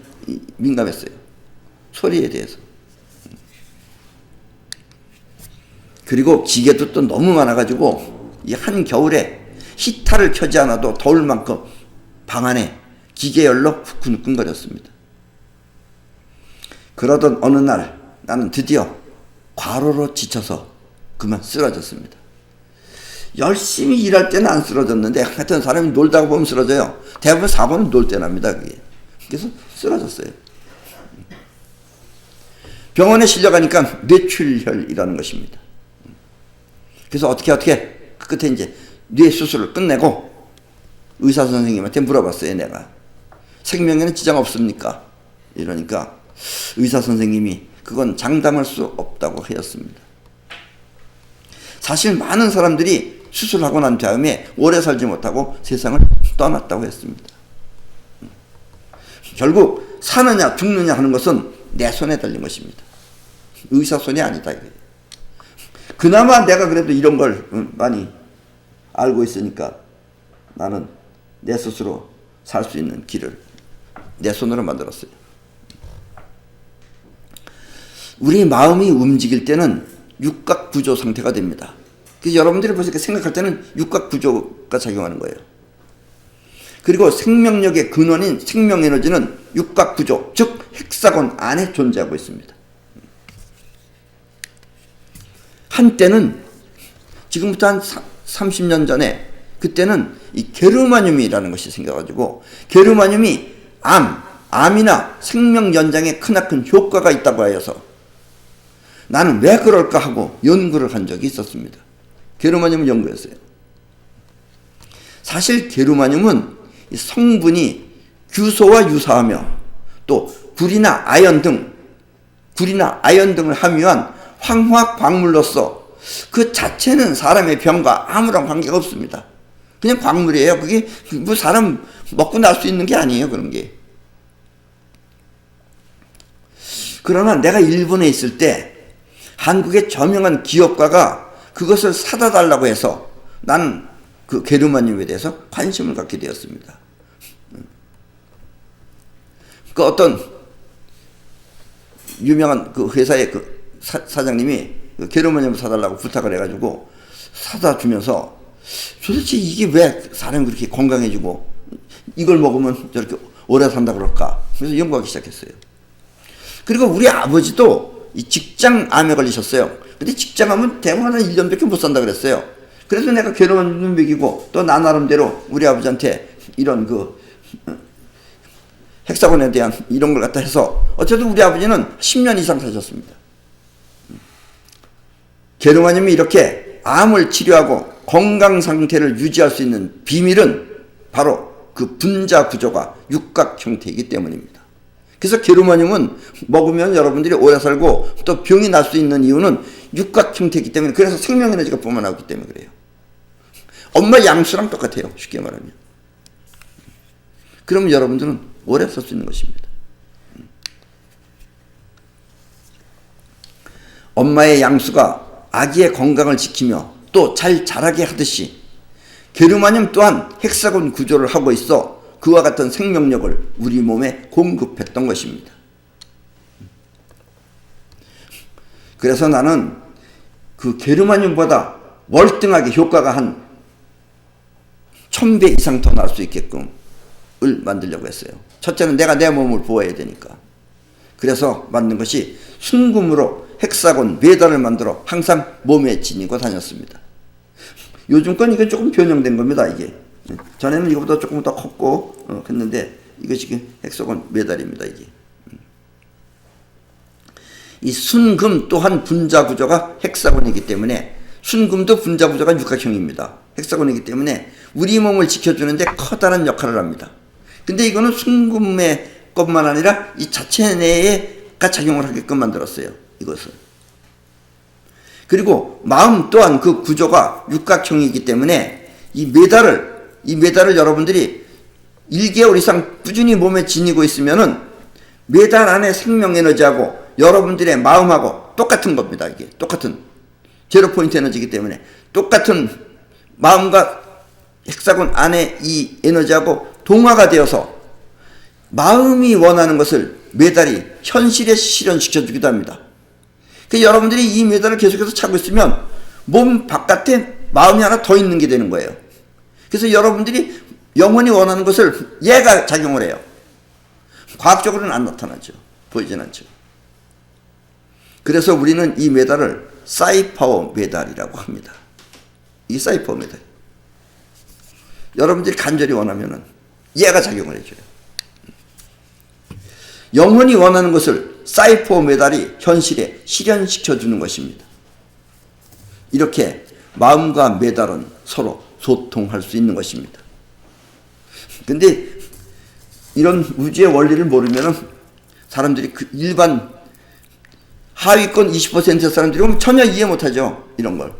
민감했어요. 소리에 대해서. 그리고 기계도 또 너무 많아가지고 이 한겨울에 히터를 켜지 않아도 더울 만큼 방 안에 기계열로 후끈후끈거렸습니다. 그러던 어느 날 나는 드디어 과로로 지쳐서 그만 쓰러졌습니다. 열심히 일할 때는 안 쓰러졌는데 하여튼 사람이 놀다가 보면 쓰러져요. 대부분 사고는 놀 때 납니다. 그게. 그래서 쓰러졌어요. 병원에 실려가니까 뇌출혈이라는 것입니다. 그래서 어떻게 끝에 이제 뇌 수술을 끝내고 의사 선생님한테 물어봤어요. 내가 생명에는 지장 없습니까? 이러니까 의사 선생님이 그건 장담할 수 없다고 하였습니다. 사실 많은 사람들이 수술하고 난 다음에 오래 살지 못하고 세상을 떠났다고 했습니다. 결국 사느냐 죽느냐 하는 것은 내 손에 달린 것입니다. 의사 손이 아니다. 이게. 그나마 내가 그래도 이런 걸 많이 알고 있으니까 나는 내 스스로 살 수 있는 길을 내 손으로 만들었어요. 우리 마음이 움직일 때는 육각구조 상태가 됩니다. 그래서 여러분들이 벌써 생각할 때는 육각구조가 작용하는 거예요. 그리고 생명력의 근원인 생명에너지는 육각구조, 즉 헥사곤 안에 존재하고 있습니다. 한때는 지금부터 한 30년 전에 그때는 이 게르마늄이라는 것이 생겨가지고 게르마늄이 암이나 생명 연장에 크나큰 효과가 있다고 하여서 나는 왜 그럴까 하고 연구를 한 적이 있었습니다. 게르마늄을 연구했어요. 사실 게르마늄은 성분이 규소와 유사하며 또 불이나 아연 등을 함유한 황화 광물로서 그 자체는 사람의 병과 아무런 관계가 없습니다. 그냥 광물이에요. 그게 뭐 사람 먹고 날 수 있는 게 아니에요. 그런 게. 그러나 내가 일본에 있을 때 한국의 저명한 기업가가 그것을 사다 달라고 해서 나는 그 게르마늄에 대해서 관심을 갖게 되었습니다. 그 어떤 유명한 그 회사의 그 사장님이 그 게르마늄을 사달라고 부탁을 해가지고 사다 주면서 도대체 이게 왜 사람이 그렇게 건강해지고 이걸 먹으면 저렇게 오래 산다 그럴까? 그래서 연구하기 시작했어요. 그리고 우리 아버지도 이 직장암에 걸리셨어요. 근데 직장암은 대부분 한 1년밖에 못 산다 그랬어요. 그래서 내가 게르마늄 먹이고 또 나 나름대로 우리 아버지한테 이런 그 헥사곤에 대한 이런 걸 갖다 해서 어쨌든 우리 아버지는 10년 이상 사셨습니다. 게르마늄이 이렇게 암을 치료하고 건강 상태를 유지할 수 있는 비밀은 바로 그 분자 구조가 육각 형태이기 때문입니다. 그래서 게르마늄은 먹으면 여러분들이 오래 살고 또 병이 날 수 있는 이유는 육각 형태이기 때문에, 그래서 생명에너지가 뿜어나오기 때문에 그래요. 엄마 양수랑 똑같아요. 쉽게 말하면. 그러면 여러분들은 오래 살 수 있는 것입니다. 엄마의 양수가 아기의 건강을 지키며 또 잘 자라게 하듯이 게르마늄 또한 헥사곤 구조를 하고 있어 그와 같은 생명력을 우리 몸에 공급했던 것입니다. 그래서 나는 그 게르마늄보다 월등하게 효과가 한 1000배 이상 더 날 수 있게끔 을 만들려고 했어요. 첫째는 내가 내 몸을 보호해야 되니까. 그래서 만든 것이 순금으로 헥사곤 메달을 만들어 항상 몸에 지니고 다녔습니다. 요즘 건 이게 조금 변형된 겁니다. 이게 전에는 이거보다 조금 더 컸고 했는데 이거 지금 헥사곤 메달입니다. 이게 이 순금 또한 분자 구조가 헥사곤이기 때문에, 순금도 분자 구조가 육각형입니다. 헥사곤이기 때문에 우리 몸을 지켜주는데 커다란 역할을 합니다. 근데 이거는 순금의 것만 아니라 이 자체 내에가 작용을 하게끔 만들었어요. 이것을. 그리고 마음 또한 그 구조가 육각형이기 때문에 이 메달을 여러분들이 1개월 이상 꾸준히 몸에 지니고 있으면은 메달 안에 생명 에너지하고 여러분들의 마음하고 똑같은 겁니다. 이게 똑같은 제로 포인트 에너지이기 때문에 똑같은 마음과 헥사곤 안에 이 에너지하고 동화가 되어서 마음이 원하는 것을 메달이 현실에 실현시켜 주기도 합니다. 그래서 여러분들이 이 메달을 계속해서 차고 있으면 몸 바깥에 마음이 하나 더 있는 게 되는 거예요. 그래서 여러분들이 영원히 원하는 것을 얘가 작용을 해요. 과학적으로는 안 나타나죠. 보이진 않죠. 그래서 우리는 이 메달을 사이파워 메달이라고 합니다. 이 사이파워 메달. 여러분들이 간절히 원하면은 얘가 작용을 해줘요. 영원히 원하는 것을 사이퍼 메달이 현실에 실현시켜주는 것입니다. 이렇게 마음과 메달은 서로 소통할 수 있는 것입니다. 근데 이런 우주의 원리를 모르면 사람들이 그 일반 하위권 20%의 사람들이 전혀 이해 못하죠. 이런 걸.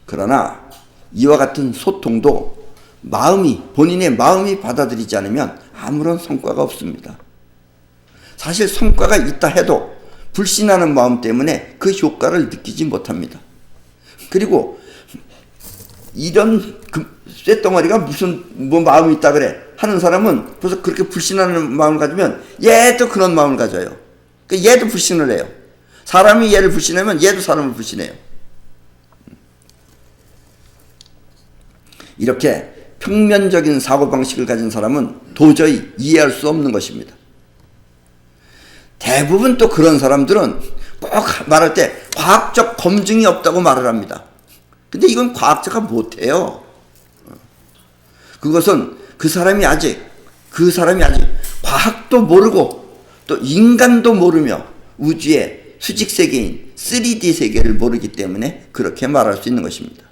그러나 이와 같은 소통도 본인의 마음이 받아들이지 않으면 아무런 성과가 없습니다. 사실 성과가 있다 해도 불신하는 마음 때문에 그 효과를 느끼지 못합니다. 그리고 이런 쇳덩어리가 무슨 마음이 있다 그래 하는 사람은 벌써 그렇게 불신하는 마음을 가지면 얘도 그런 마음을 가져요. 얘도 불신을 해요. 사람이 얘를 불신하면 얘도 사람을 불신해요. 이렇게 평면적인 사고방식을 가진 사람은 도저히 이해할 수 없는 것입니다. 대부분 또 그런 사람들은 꼭 말할 때 과학적 검증이 없다고 말을 합니다. 근데 이건 과학자가 못해요. 그것은 그 사람이 아직 과학도 모르고 또 인간도 모르며 우주의 수직세계인 3D 세계를 모르기 때문에 그렇게 말할 수 있는 것입니다.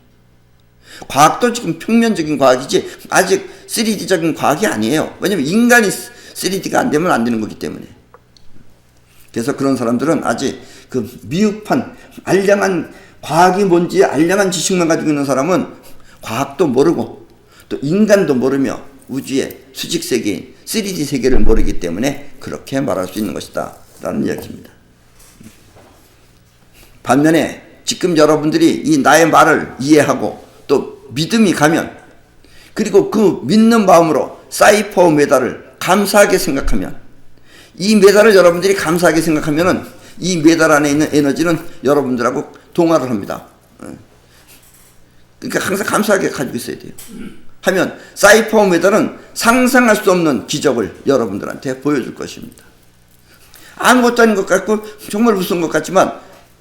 과학도 지금 평면적인 과학이지 아직 3D적인 과학이 아니에요. 왜냐하면 인간이 3D가 안 되면 안 되는 거기 때문에. 그래서 그런 사람들은 아직 그 미흡한 알량한 과학이 뭔지 알량한 지식만 가지고 있는 사람은 과학도 모르고 또 인간도 모르며 우주의 수직세계인 3D 세계를 모르기 때문에 그렇게 말할 수 있는 것이다 라는 이야기입니다. 반면에 지금 여러분들이 이 나의 말을 이해하고 또 믿음이 가면 그리고 그 믿는 마음으로 사이퍼 메달을 감사하게 생각하면 이 메달을 여러분들이 감사하게 생각하면은 이 메달 안에 있는 에너지는 여러분들하고 동화를 합니다. 그러니까 항상 감사하게 가지고 있어야 돼요. 하면 사이퍼 메달은 상상할 수 없는 기적을 여러분들한테 보여줄 것입니다. 아무것도 아닌 것 같고 정말 무서운 것 같지만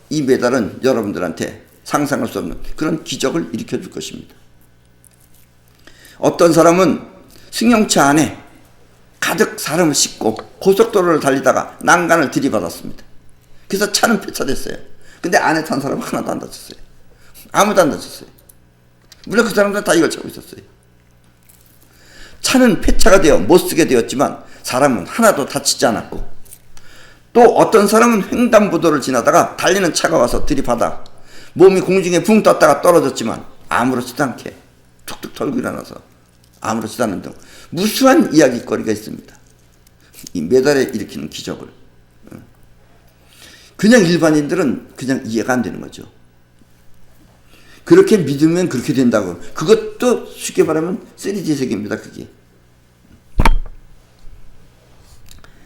이 메달은 여러분들한테 상상할 수 없는 그런 기적을 일으켜 줄 것입니다. 어떤 사람은 승용차 안에 가득 사람을 싣고 고속도로를 달리다가 난간을 들이받았습니다. 그래서 차는 폐차됐어요. 근데 안에 탄 사람은 하나도 안 다쳤어요. 아무도 안 다쳤어요. 물론 그 사람들은 다 이걸 차고 있었어요. 차는 폐차가 되어 못쓰게 되었지만 사람은 하나도 다치지 않았고 또 어떤 사람은 횡단보도를 지나다가 달리는 차가 와서 들이받아 몸이 공중에 붕 떴다가 떨어졌지만 아무렇지도 않게 툭툭 털고 일어나서 아무렇지도 않은 등 무수한 이야기거리가 있습니다. 이 메달에 일으키는 기적을 그냥 일반인들은 그냥 이해가 안 되는 거죠. 그렇게 믿으면 그렇게 된다고. 그것도 쉽게 말하면 3D 세계입니다. 그게.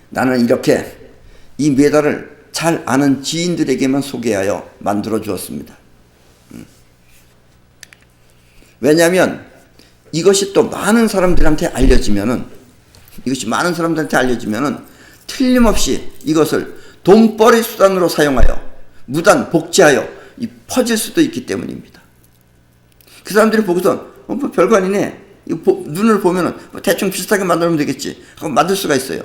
나는 이렇게 이 메달을 잘 아는 지인들에게만 소개하여 만들어 주었습니다. 왜냐하면 이것이 또 많은 사람들한테 알려지면은 틀림없이 이것을 돈벌이 수단으로 사용하여 무단 복제하여 퍼질 수도 있기 때문입니다. 그 사람들이 보고서 뭐 별거 아니네. 눈을 보면은 대충 비슷하게 만들면 되겠지 하고 만들 수가 있어요.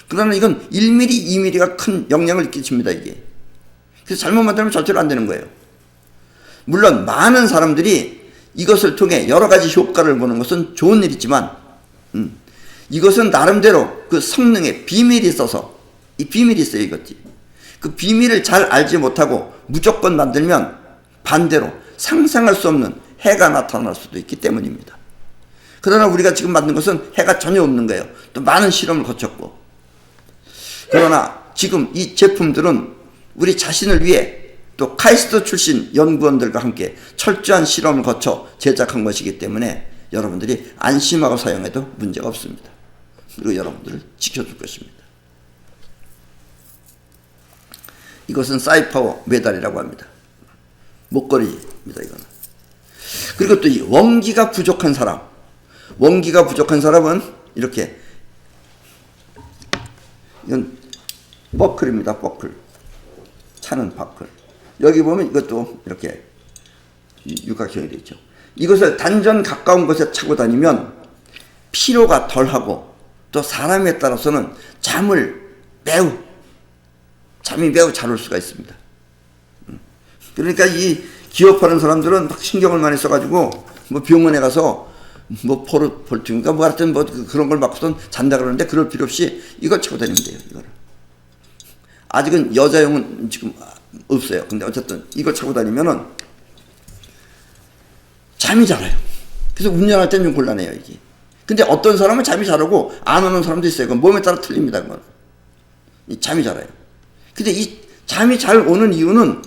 그러나 이건 1mm, 2mm가 큰 영향을 끼칩니다. 이게. 그래서 잘못 만들면 절대로 안 되는 거예요. 물론 많은 사람들이 이것을 통해 여러 가지 효과를 보는 것은 좋은 일이지만 이것은 나름대로 그 성능에 비밀이 있어서 이 비밀이 있어요. 이것이. 그 비밀을 잘 알지 못하고 무조건 만들면 반대로 상상할 수 없는 해가 나타날 수도 있기 때문입니다. 그러나 우리가 지금 만든 것은 해가 전혀 없는 거예요. 또 많은 실험을 거쳤고. 그러나 지금 이 제품들은 우리 자신을 위해 또 카이스트 출신 연구원들과 함께 철저한 실험을 거쳐 제작한 것이기 때문에 여러분들이 안심하고 사용해도 문제가 없습니다. 그리고 여러분들을 지켜줄 것입니다. 이것은 사이퍼 메달이라고 합니다. 목걸이입니다. 이거는. 그리고 또 이 원기가 부족한 사람은 이렇게 이건 버클입니다. 버클. 차는 버클. 여기 보면 이것도 이렇게 육각형이 되어 있죠. 이것을 단전 가까운 곳에 차고 다니면 피로가 덜하고 또 사람에 따라서는 잠이 매우 잘 올 수가 있습니다. 그러니까 이 기업하는 사람들은 막 신경을 많이 써가지고 뭐 병원에 가서 뭐 볼트인가 뭐 하여튼 뭐 그런 걸 맞고선 잔다 그러는데 그럴 필요 없이 이걸 차고 다니면 돼요. 이거를. 아직은 여자용은 지금 없어요. 근데 어쨌든 이걸 차고 다니면은 잠이 잘 와요. 그래서 운전할 때는 좀 곤란해요, 이게. 근데 어떤 사람은 잠이 잘 오고 안 오는 사람도 있어요. 그건 몸에 따라 틀립니다, 그건. 잠이 잘 와요. 근데 이 잠이 잘 오는 이유는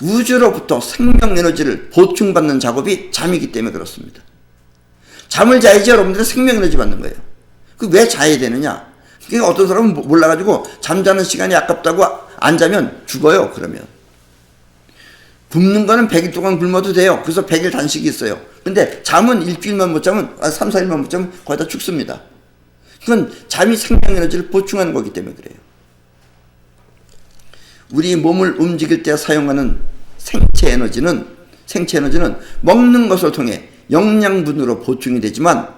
우주로부터 생명 에너지를 보충받는 작업이 잠이기 때문에 그렇습니다. 잠을 자야지 여러분들은 생명 에너지 받는 거예요. 그 왜 자야 되느냐? 그러니까 어떤 사람은 몰라가지고 잠자는 시간이 아깝다고 안 자면 죽어요, 그러면. 굶는 거는 100일 동안 굶어도 돼요. 그래서 100일 단식이 있어요. 근데 잠은 일주일만 못 자면, 3, 4일만 못 자면 거의 다 죽습니다. 그건 잠이 생명 에너지를 보충하는 거기 때문에 그래요. 우리 몸을 움직일 때 사용하는 생체 에너지는 먹는 것을 통해 영양분으로 보충이 되지만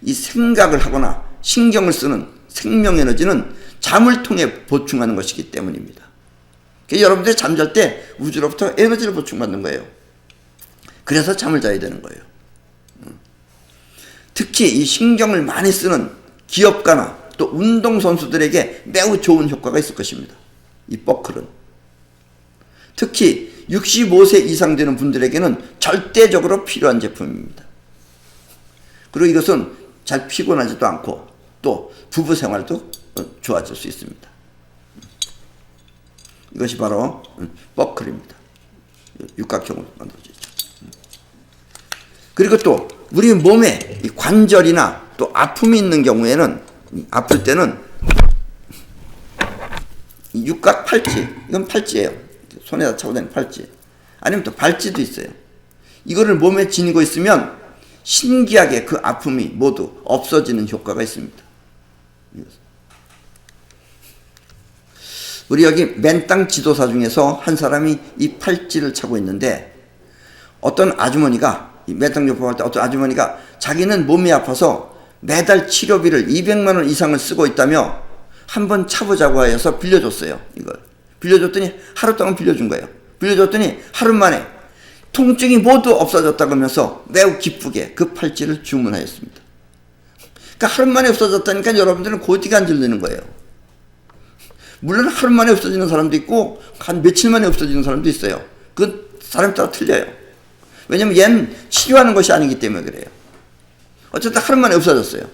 이 생각을 하거나 신경을 쓰는 생명 에너지는 잠을 통해 보충하는 것이기 때문입니다. 그러니까 여러분들이 잠잘 때 우주로부터 에너지를 보충받는 거예요. 그래서 잠을 자야 되는 거예요. 특히 이 신경을 많이 쓰는 기업가나 또 운동선수들에게 매우 좋은 효과가 있을 것입니다. 이 버클은. 특히 65세 이상 되는 분들에게는 절대적으로 필요한 제품입니다. 그리고 이것은 잘 피곤하지도 않고 또 부부 생활도 좋아질 수 있습니다. 이것이 바로 버클입니다. 육각형으로 만들어져 있죠. 그리고 또 우리 몸에 이 관절이나 또 아픔이 있는 경우에는 아플 때는 육각 팔찌, 이건 팔찌예요. 손에다 차고 다니는 팔찌. 아니면 또 발찌도 있어요. 이거를 몸에 지니고 있으면 신기하게 그 아픔이 모두 없어지는 효과가 있습니다. 우리 여기 맨땅 지도사 중에서 한 사람이 이 팔찌를 차고 있는데 어떤 아주머니가 맨땅 접합할 때 어떤 아주머니가 자기는 몸이 아파서 매달 치료비를 200만 원 이상을 쓰고 있다며 한번 차보자고 해서 빌려줬어요. 이걸 빌려줬더니 하루 동안 빌려준 거예요. 빌려줬더니 하루 만에 통증이 모두 없어졌다고 하면서 매우 기쁘게 그 팔찌를 주문하였습니다. 그러니까 하루 만에 없어졌다니까 여러분들은 고디가 안 들리는 거예요. 물론 하루 만에 없어지는 사람도 있고 한 며칠 만에 없어지는 사람도 있어요. 그 사람 따라 틀려요. 왜냐면 얘는 치료하는 것이 아니기 때문에 그래요. 어쨌든 하루 만에 없어졌어요.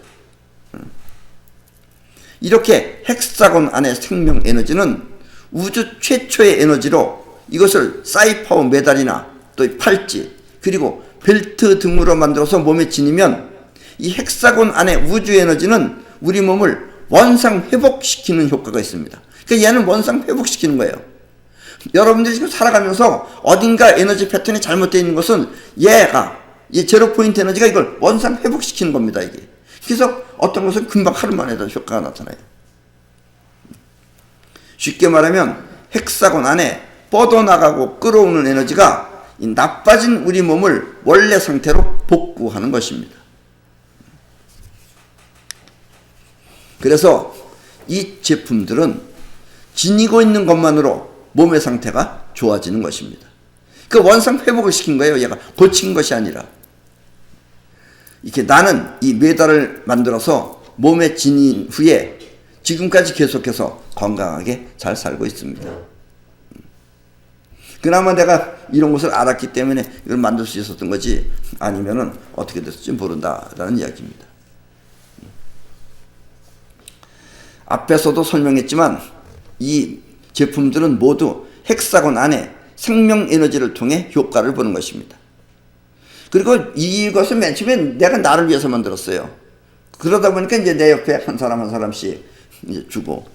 이렇게 헥사곤 안의 생명 에너지는 우주 최초의 에너지로 이것을 사이파워 메달이나 또 팔찌 그리고 벨트 등으로 만들어서 몸에 지니면 이 헥사곤 안의 우주 에너지는 우리 몸을 원상 회복시키는 효과가 있습니다. 그러니까 얘는 원상 회복시키는 거예요. 여러분들이 지금 살아가면서 어딘가 에너지 패턴이 잘못되어 있는 것은 이 제로 포인트 에너지가 이걸 원상 회복시키는 겁니다. 이게. 그래서 어떤 것은 금방 하루 만에 다 효과가 나타나요. 쉽게 말하면 헥사곤 안에 뻗어나가고 끌어오는 에너지가 이 나빠진 우리 몸을 원래 상태로 복구하는 것입니다. 그래서 이 제품들은 지니고 있는 것만으로 몸의 상태가 좋아지는 것입니다. 그 원상 회복을 시킨 거예요. 얘가 고친 것이 아니라. 이렇게 나는 이 메달을 만들어서 몸에 지닌 후에 지금까지 계속해서 건강하게 잘 살고 있습니다. 그나마 내가 이런 것을 알았기 때문에 이걸 만들 수 있었던 거지 아니면은 어떻게 됐을지 모른다라는 이야기입니다. 앞에서도 설명했지만 이 제품들은 모두 헥사곤 안에 생명 에너지를 통해 효과를 보는 것입니다. 그리고 이것은 맨 처음에 내가 나를 위해서 만들었어요. 그러다 보니까 이제 내 옆에 한 사람씩 이제 주고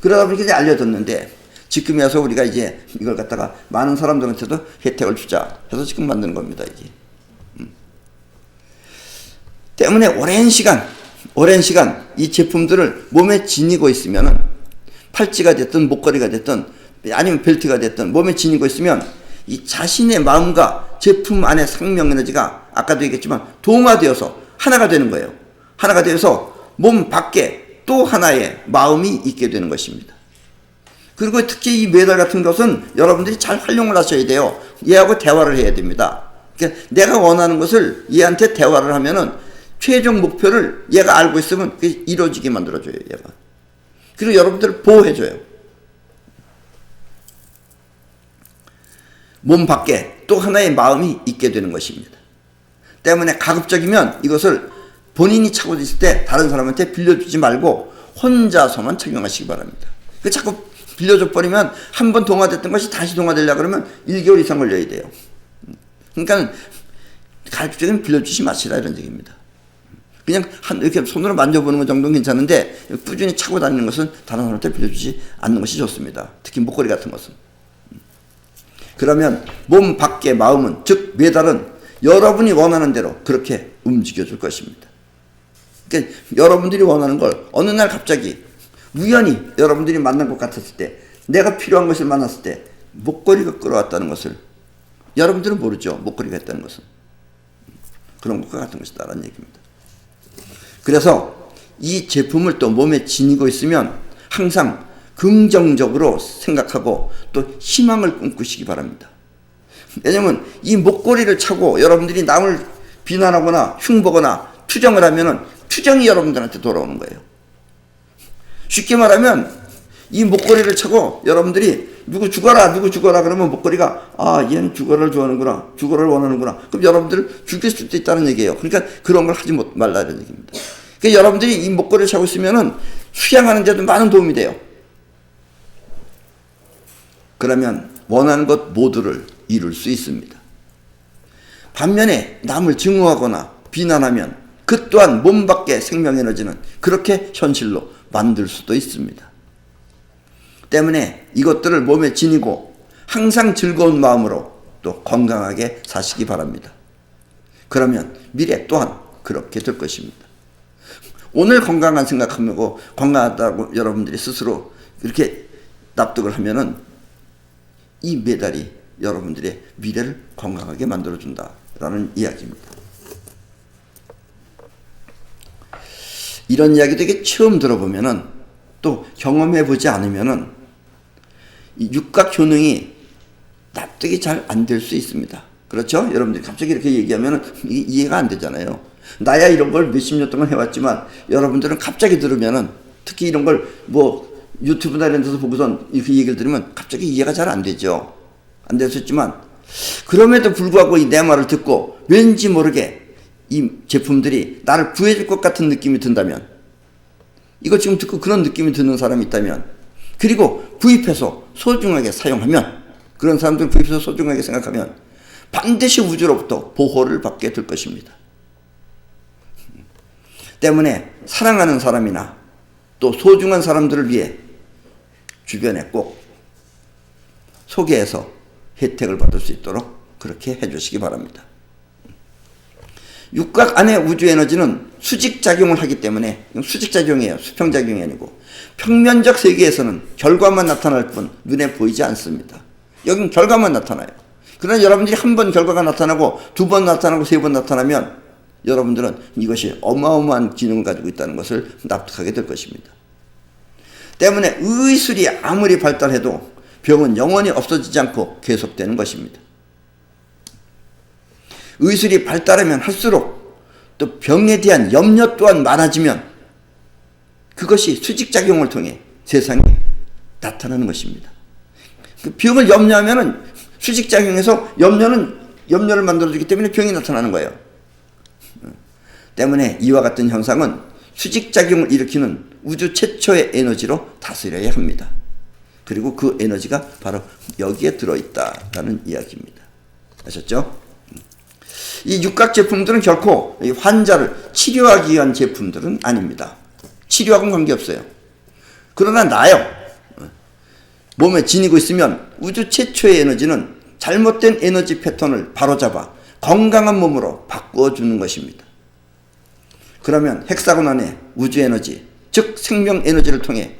그러다 보니까 이제 알려졌는데 지금에 와서 우리가 이제 이걸 갖다가 많은 사람들한테도 혜택을 주자 해서 지금 만드는 겁니다. 이게. 때문에 오랜 시간 이 제품들을 몸에 지니고 있으면은 팔찌가 됐든 목걸이가 됐든 아니면 벨트가 됐든 몸에 지니고 있으면 이 자신의 마음과 제품 안의 생명 에너지가 아까도 얘기했지만 동화되어서 하나가 되는 거예요. 하나가 되어서 몸 밖에 또 하나의 마음이 있게 되는 것입니다. 그리고 특히 이 메달 같은 것은 여러분들이 잘 활용을 하셔야 돼요. 얘하고 대화를 해야 됩니다. 그러니까 내가 원하는 것을 얘한테 대화를 하면은 최종 목표를 얘가 알고 있으면 그게 이루어지게 만들어줘요. 얘가. 그리고 여러분들을 보호해줘요. 몸 밖에 또 하나의 마음이 있게 되는 것입니다. 때문에 가급적이면 이것을 본인이 차고 있을 때 다른 사람한테 빌려주지 말고 혼자서만 착용하시기 바랍니다. 자꾸 빌려줘 버리면 한 번 동화됐던 것이 다시 동화되려고 그러면 1개월 이상 걸려야 돼요. 그러니까 가급적이면 빌려주지 마시라 이런 얘기입니다. 그냥 이렇게 손으로 만져보는 것 정도는 괜찮은데 꾸준히 차고 다니는 것은 다른 사람한테 빌려주지 않는 것이 좋습니다. 특히 목걸이 같은 것은. 그러면 몸 밖의 마음은, 즉 메달은 여러분이 원하는 대로 그렇게 움직여 줄 것입니다. 그러니까 여러분들이 원하는 걸 어느 날 갑자기 우연히 여러분들이 만난 것 같았을 때, 내가 필요한 것을 만났을 때 목걸이가 끌어왔다는 것을 여러분들은 모르죠. 목걸이가 있다는 것은. 그런 것과 같은 것이다라는 얘기입니다. 그래서 이 제품을 또 몸에 지니고 있으면 항상 긍정적으로 생각하고 또 희망을 꿈꾸시기 바랍니다. 왜냐하면 이 목걸이를 차고 여러분들이 남을 비난하거나 흉보거나 투정을 하면은 투정이 여러분들한테 돌아오는 거예요. 쉽게 말하면 이 목걸이를 차고 여러분들이 누구 죽어라 그러면 목걸이가 얘는 죽어를 좋아하는구나, 죽어를 원하는구나. 그럼 여러분들을 죽일 수도 있다는 얘기예요. 그러니까 그런 걸 하지 말라는 얘기입니다. 그러니까 여러분들이 이 목걸이를 차고 있으면은 수양하는 데도 많은 도움이 돼요. 그러면 원하는 것 모두를 이룰 수 있습니다. 반면에 남을 증오하거나 비난하면 그 또한 몸 밖의 생명에너지는 그렇게 현실로 만들 수도 있습니다. 때문에 이것들을 몸에 지니고 항상 즐거운 마음으로 또 건강하게 사시기 바랍니다. 그러면 미래 또한 그렇게 될 것입니다. 오늘 건강한 생각하고 건강하다고 여러분들이 스스로 이렇게 납득을 하면은 이 메달이 여러분들의 미래를 건강하게 만들어준다라는 이야기입니다. 이런 이야기 되게 처음 들어보면은 또 경험해보지 않으면은 이 육각 효능이 납득이 잘 안 될 수 있습니다. 그렇죠? 여러분들이 갑자기 이렇게 얘기하면은 이해가 안 되잖아요. 나야 이런 걸 몇십 년 동안 해왔지만 여러분들은 갑자기 들으면은 특히 이런 걸 뭐 유튜브나 이런 데서 보고선 이렇게 얘기를 들으면 갑자기 이해가 잘 안 되죠. 안 될 수 있지만 그럼에도 불구하고 이 내 말을 듣고 왠지 모르게 이 제품들이 나를 구해줄 것 같은 느낌이 든다면, 이거 지금 듣고 그런 느낌이 드는 사람이 있다면, 그리고 구입해서 소중하게 사용하면, 그런 사람들은 구입해서 소중하게 생각하면 반드시 우주로부터 보호를 받게 될 것입니다. 때문에 사랑하는 사람이나 또 소중한 사람들을 위해 주변에 꼭 소개해서 혜택을 받을 수 있도록 그렇게 해주시기 바랍니다. 육각 안의 우주 에너지는 수직작용을 하기 때문에, 수직작용이에요. 수평작용이 아니고, 평면적 세계에서는 결과만 나타날 뿐 눈에 보이지 않습니다. 여긴 결과만 나타나요. 그러나 여러분들이 한 번 결과가 나타나고 두 번 나타나고 세 번 나타나면 여러분들은 이것이 어마어마한 기능을 가지고 있다는 것을 납득하게 될 것입니다. 때문에 의술이 아무리 발달해도 병은 영원히 없어지지 않고 계속되는 것입니다. 의술이 발달하면 할수록 또 병에 대한 염려 또한 많아지면 그것이 수직작용을 통해 세상에 나타나는 것입니다. 그 병을 염려하면은 수직작용해서 염려를 만들어주기 때문에 병이 나타나는 거예요. 때문에 이와 같은 현상은 수직작용을 일으키는 우주 최초의 에너지로 다스려야 합니다. 그리고 그 에너지가 바로 여기에 들어있다라는 이야기입니다. 아셨죠? 이 육각 제품들은 결코 환자를 치료하기 위한 제품들은 아닙니다. 치료하고는 관계없어요. 그러나 나요, 몸에 지니고 있으면 우주 최초의 에너지는 잘못된 에너지 패턴을 바로잡아 건강한 몸으로 바꾸어주는 것입니다. 그러면 헥사곤 안의 우주 에너지, 즉 생명 에너지를 통해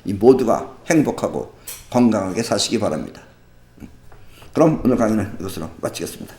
이 모두가 행복하고 건강하게 사시기 바랍니다. 그럼 오늘 강의는 이것으로 마치겠습니다.